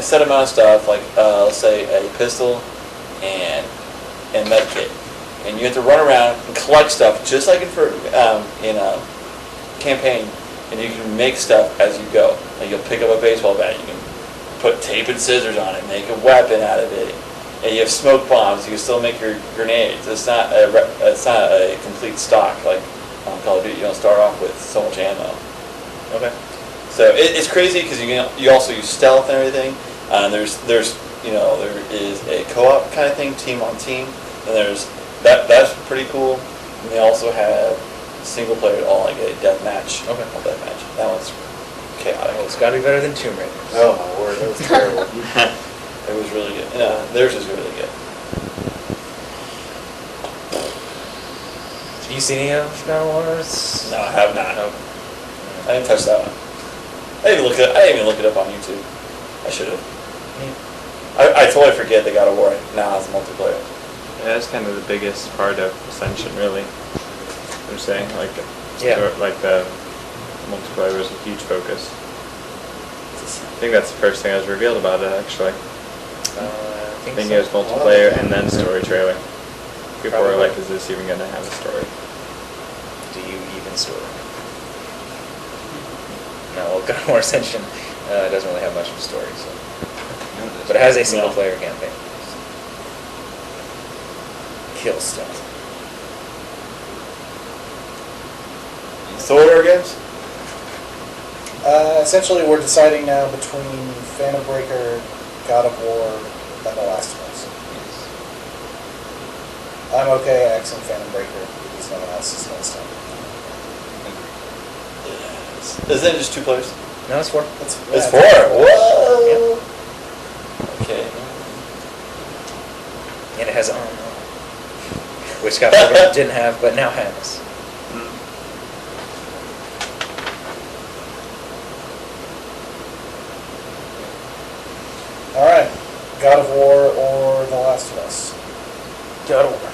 set amount of stuff, like let's say a pistol and medkit, and you have to run around and collect stuff, just like in a campaign, and you can make stuff as you go. Like you'll pick up a baseball bat, you can put tape and scissors on it, make a weapon out of it. And you have smoke bombs. You can still make your grenades. It's not a complete stock like on Call of Duty. You don't start off with so much ammo. Okay. So it's crazy because you also use stealth and everything. There is a co-op kind of thing, team on team, and that's pretty cool. And they also have single player, all like a death match. Okay. Well, death match. That one's chaotic. Well, it's got to be better than Tomb Raider. Oh my word, that was terrible. It was really good. Theirs is really good. Have you seen any of God of Wars? No, I have not. No. I didn't touch that one. I didn't even look it up on YouTube. I should have. I totally forget they got a war now has multiplayer. Yeah, that's kind of the biggest part of Ascension, really. I'm saying, like, Yeah. like the multiplayer was a huge focus. I think that's the first thing that was revealed about it, actually. I think it was multiplayer and then story trailer. People were like, is this even going to have a story? Do you even story? No, well, God of War Ascension doesn't really have much of a story, so. But it has a single player campaign. Kill stuff. So what are our games? Essentially, we're deciding now between Phantom Breaker, God of War, and The Last of Us. I'm okay axing Phantom Breaker because no one else is going to stop. Isn't it just 2 players? No, it's 4. It's 4. Whoa. Okay. And it has armor, which God of War didn't have, but now has. All right, God of War or The Last of Us? God of War.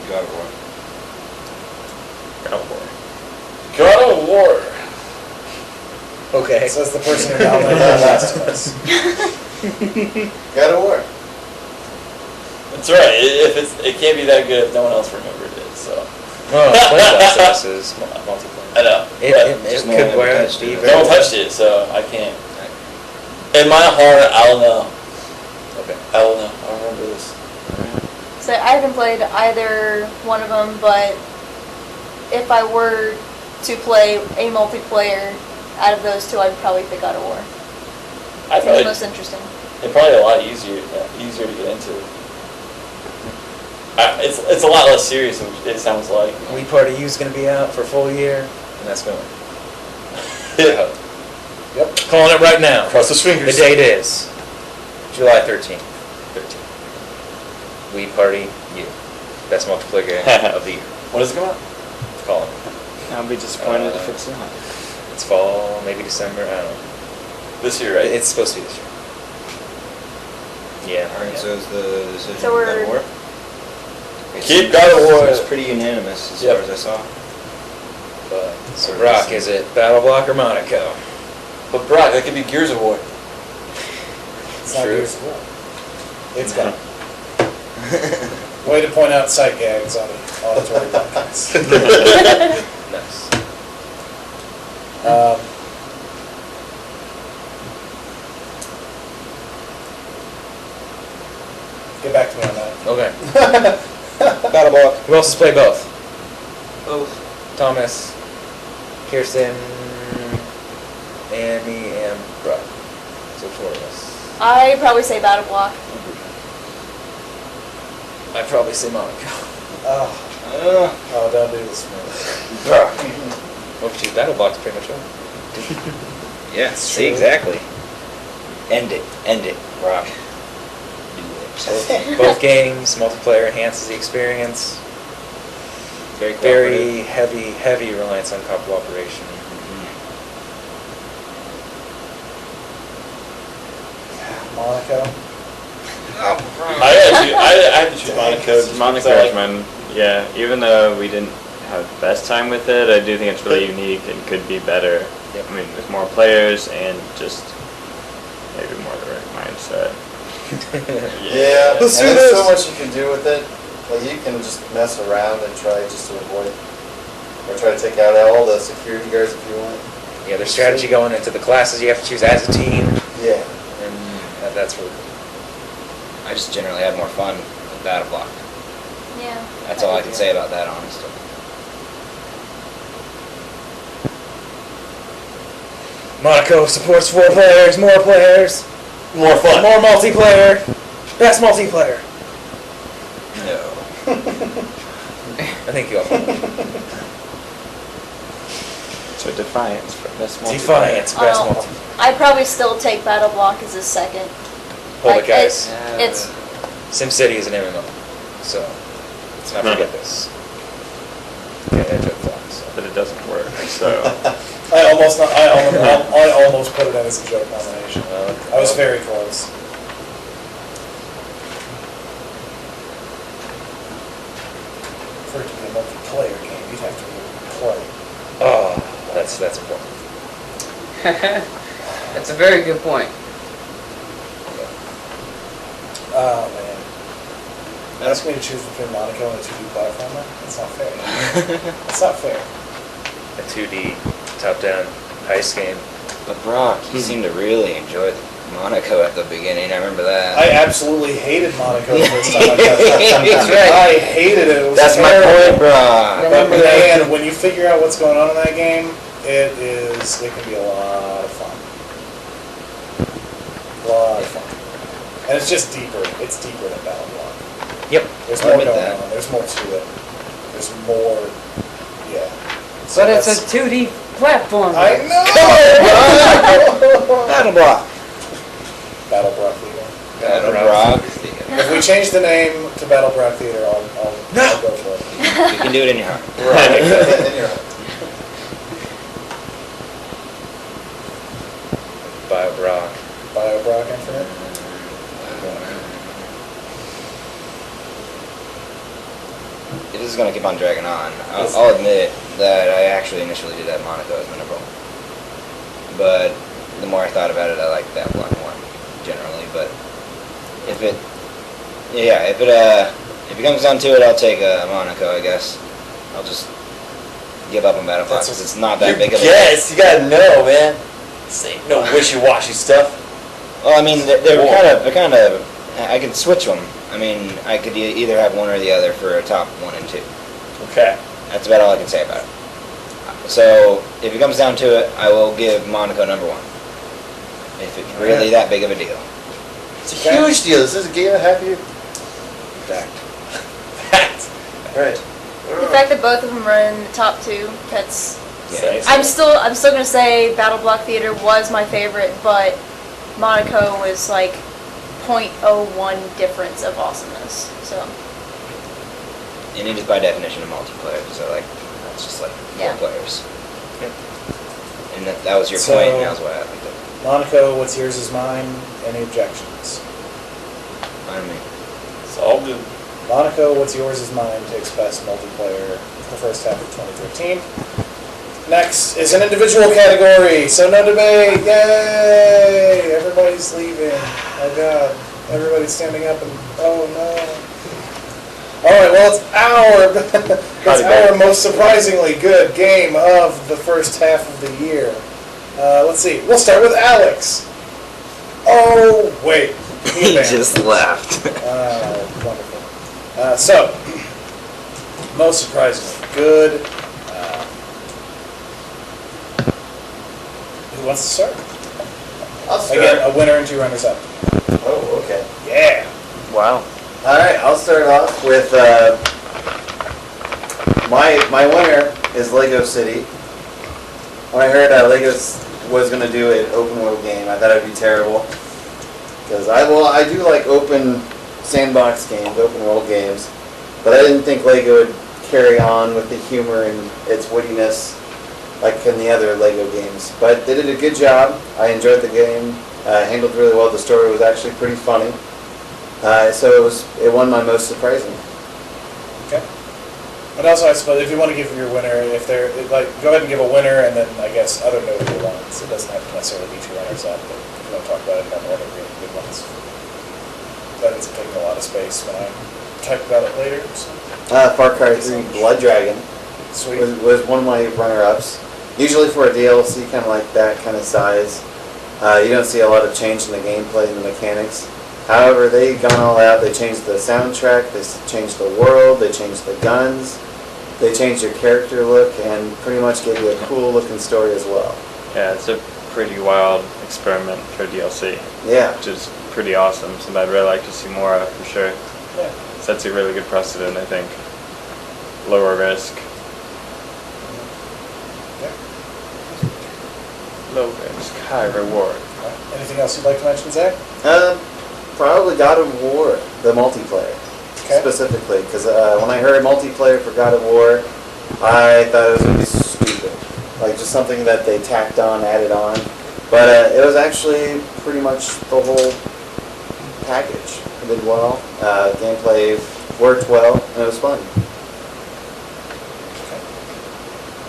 God of War. God of War. God of War. Okay. Says the person who nominated The Last of Us. God of War. That's right. It can't be that good if no one else remembered it. So Well, Last of Us is multiplayer. I know. It Just could no one wear touched it. be No one very... touched it, so I can't. In my heart, I'll know. Okay. I will know. I remember this. So I haven't played either one of them, but if I were to play a multiplayer, out of those two, I'd probably pick God of War. I It's the most interesting. It's probably a lot easier to get into. It's a lot less serious than it sounds like. Wii Party U is going to be out for a full year, and that's going. Yeah. Yep. Calling it right now. Cross those fingers. The date is July 13th. Wii Party U. Best multiplayer game of the year. When does it come out? Calling it. I'll be disappointed if it's not. It's fall, maybe December, I don't know. This year, right? It's supposed to be this year. Yeah. Alright, so is the decision So God we're- of War? Keep God of War. It's pretty unanimous as Yep. far as I saw. But, so Brock, is it Battle Block or Monaco? But Brock, that could be Gears of War. It's not True. Gears of War. It's gone. Way to point out sight gags on the auditory podcast. Nice. Get back to me on that. Okay. Battle Block. Who else has played both? Both. Thomas, Kirsten, and me, and Brock. So 4 of us. I'd probably say Battle Block. I'd probably say Monaco. Oh, don't do this to me. Well, geez, Battle Block's pretty much over. Yeah, see, exactly. End it, Brock. Both games, multiplayer enhances the experience. Very heavy reliance on cooperation. Monaco. I had to choose Monaco. Monaco, yeah, even though we didn't have the best time with it, I do think it's really unique and could be better. Yep. I mean, with more players and just maybe more the right mindset. Yeah, Let's and do there's this. so much you can do with it. Like you can just mess around and try just to avoid, or try to take out all the security guards if you want. Yeah, there's strategy going into the classes you have to choose as a team, Yeah. and that's really cool. I just generally had more fun with Battle Block. Yeah. That's all I can say about that, honestly. Monaco supports 4 players, more players, More fun. more multiplayer, best multiplayer. No. I think you all. So Defiance for best multiplayer. Defiance, best Oh. multiplayer. I'd probably still take Battle Block as a second. Hold Like, it, guys. It's SimCity is an MMO, so let's not forget this. Yeah, edge of thoughts. But it doesn't work, so... I almost put it in as a joke nomination. I was very close. For it to be a multiplayer game, you'd have to really play. Oh, that's important. That's a very good point. Oh man. Ask me to choose between Monaco and a 2D platformer? That's not fair. That's not fair. A 2D top-down heist game. But Brock, you seem to really enjoy Monaco at the beginning. I remember that. I absolutely hated Monaco the first time I got it. That's right. I hated it. It was That's my terrible. point, Brock. But man, when you figure out what's going on in that game, it can be a lot of fun. A lot of fun. And it's just deeper. It's deeper than Battle Block. Yep. There's I'll more admit going that. on. There's more to it. There's more, yeah. So But it's a that's- 2D platform. I know! Battle Block. Battle Block Theater. Battle Block. If we change the name to Battle Block Theater, I'll go for it. You can do it in your heart. Right. In your heart. BioBrock. BioBrock Infinite. This is going to keep on dragging on. I'll admit that I actually initially did that Monaco as my number 1. But the more I thought about it, I like that one more, generally. But if it comes down to it, I'll take Monaco, I guess. I'll just give up on Battle Block because it's not that big of a... Yes, you gotta know, man. This ain't no wishy-washy stuff. Well, I mean, they're kind of. I could switch them. I mean, I could either have one or the other for a top 1 and 2. Okay. That's about all I can say about it. So if it comes down to it, I will give Monaco number 1. If it's really that big of a deal. It's a huge deal. This is a game and a half year. Fact. Fact. Right. The fact that both of them are in the top 2, that's... Yeah. I'm still gonna say Battle Block Theater was my favorite, but Monaco was like 0.01 difference of awesomeness. So And it is by definition a multiplayer, so like that's just like 4 players. And that was your point, and that was why I liked it. Monaco, what's yours is mine. Any objections? I mean, It's all good. Monaco, what's yours is mine takes best multiplayer for the first half of 2013. Next is an individual category, so no debate. Yay! Everybody's leaving. Oh god. Everybody's standing up and oh no. Alright, well it's our most surprisingly good game of the first half of the year. Let's see. We'll start with Alex. Oh wait. he just laughed. Wonderful. So, most surprisingly good. Who wants to start? I'll start. Again, a winner and 2 runners-up. Oh, okay. Yeah. Wow. All right, I'll start off with my winner is Lego City. When I heard Lego was going to do an open world game, I thought it'd be terrible because I do like open sandbox games, open world games, but I didn't think Lego would carry on with the humor and its wittiness like in the other Lego games. But they did a good job. I enjoyed the game. Handled really well. The story was actually pretty funny. So it won my most surprising. Okay. But also, I suppose, if you want to give your winner, go ahead and give a winner, and then I guess other notable ones. It doesn't have to necessarily be 2 runners-up, but if you want to talk about it, have other really good ones. That ends up taking a lot of space when I type about it later. So. Far Cry 3 Blood Dragon Sweet. was one of my runner-ups. Usually for a DLC kind of like that kind of size, you don't see a lot of change in the gameplay and the mechanics. However, they've gone all out. They changed the soundtrack, they changed the world, they changed the guns, they changed your character look, and pretty much gave you a cool looking story as well. Yeah, it's a pretty wild experiment for DLC. Yeah. Which is pretty awesome, so I'd really like to see more of for sure. Yeah. Sets a really good precedent, I think. Lower risk. Low risk, high reward. Anything else you'd like to mention, Zach? Probably God of War, the multiplayer, specifically, because when I heard multiplayer for God of War, I thought it was going to be stupid, like just something that they tacked on, added on, but it was actually pretty much the whole package. It did well, gameplay worked well, and it was fun.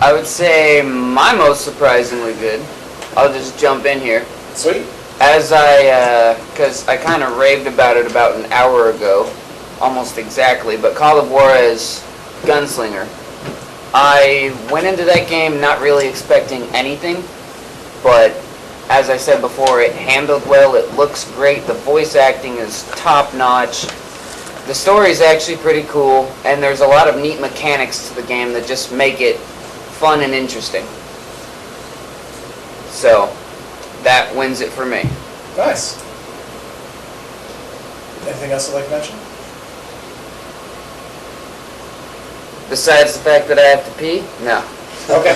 I would say my most surprisingly good. I'll just jump in here. Sweet. Because I kind of raved about it about an hour ago, almost exactly, but Call of Juarez Gunslinger. I went into that game not really expecting anything, but as I said before, it handled well, it looks great, the voice acting is top-notch, the story is actually pretty cool, and there's a lot of neat mechanics to the game that just make it fun and interesting. So, that wins it for me. Nice. Anything else you'd like to mention? Besides the fact that I have to pee? No. Okay.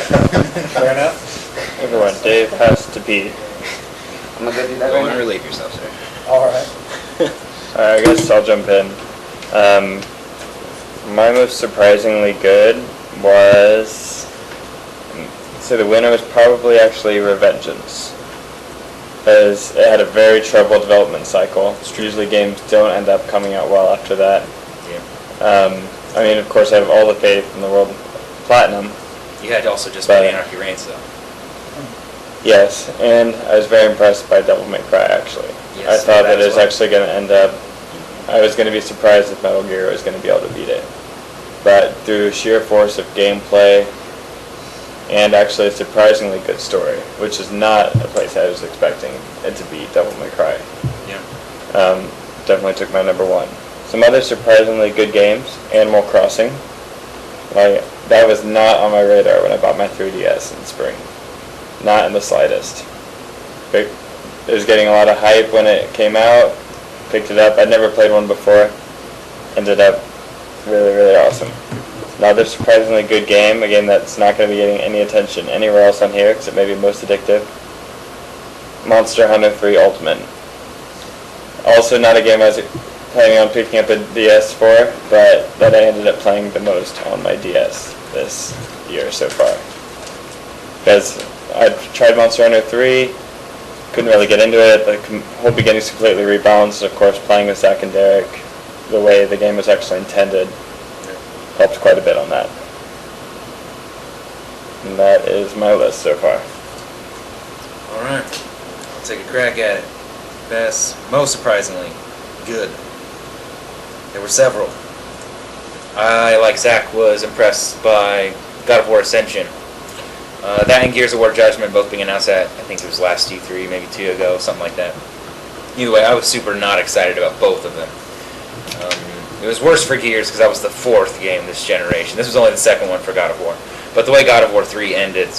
Fair enough. Everyone, Dave has to pee. I'm gonna go do that Go right and now. relieve yourself, sir. Alright. Alright, I guess I'll jump in. My most surprisingly good was... So the winner was probably actually Revengeance. Because it had a very troubled development cycle. Usually games don't end up coming out well after that. Yeah. I mean, of course, I have all the faith in the world of Platinum. You had also just But- made Anarchy Reigns, though. Yes, and I was very impressed by Devil May Cry, actually. Yes, I thought that it was that's why. actually going to end up... I was going to be surprised if Metal Gear was going to be able to beat it. But through sheer force of gameplay, and actually a surprisingly good story, which is not a place I was expecting it to be Devil May Cry. Yeah. Definitely took my number one. Some other surprisingly good games, Animal Crossing. I that was not on my radar when I bought my 3DS in spring. Not in the slightest. It was getting a lot of hype when it came out. Picked it up. I'd never played one before. Ended up really, really awesome. Another surprisingly good game. A game that's not going to be getting any attention anywhere else on here because it may be most addictive. Monster Hunter 3 Ultimate. Also not a game I was planning on picking up a DS for, but that I ended up playing the most on my DS this year so far. Because I tried Monster Hunter 3, couldn't really get into it. The whole beginning's completely rebalanced. Of course, playing with Zach and Derek, the way the game was actually intended, helped quite a bit on that. And that is my list so far. Alright, I'll take a crack at it. Best, most surprisingly, good. There were several. I, like Zach, was impressed by God of War Ascension. That and Gears of War Judgment both being announced at, I think it was last E3, maybe 2 ago, something like that. Either way, I was super not excited about both of them. It was worse for Gears because that was the 4th game this generation. This was only the 2nd one for God of War. But the way God of War 3 ended, it's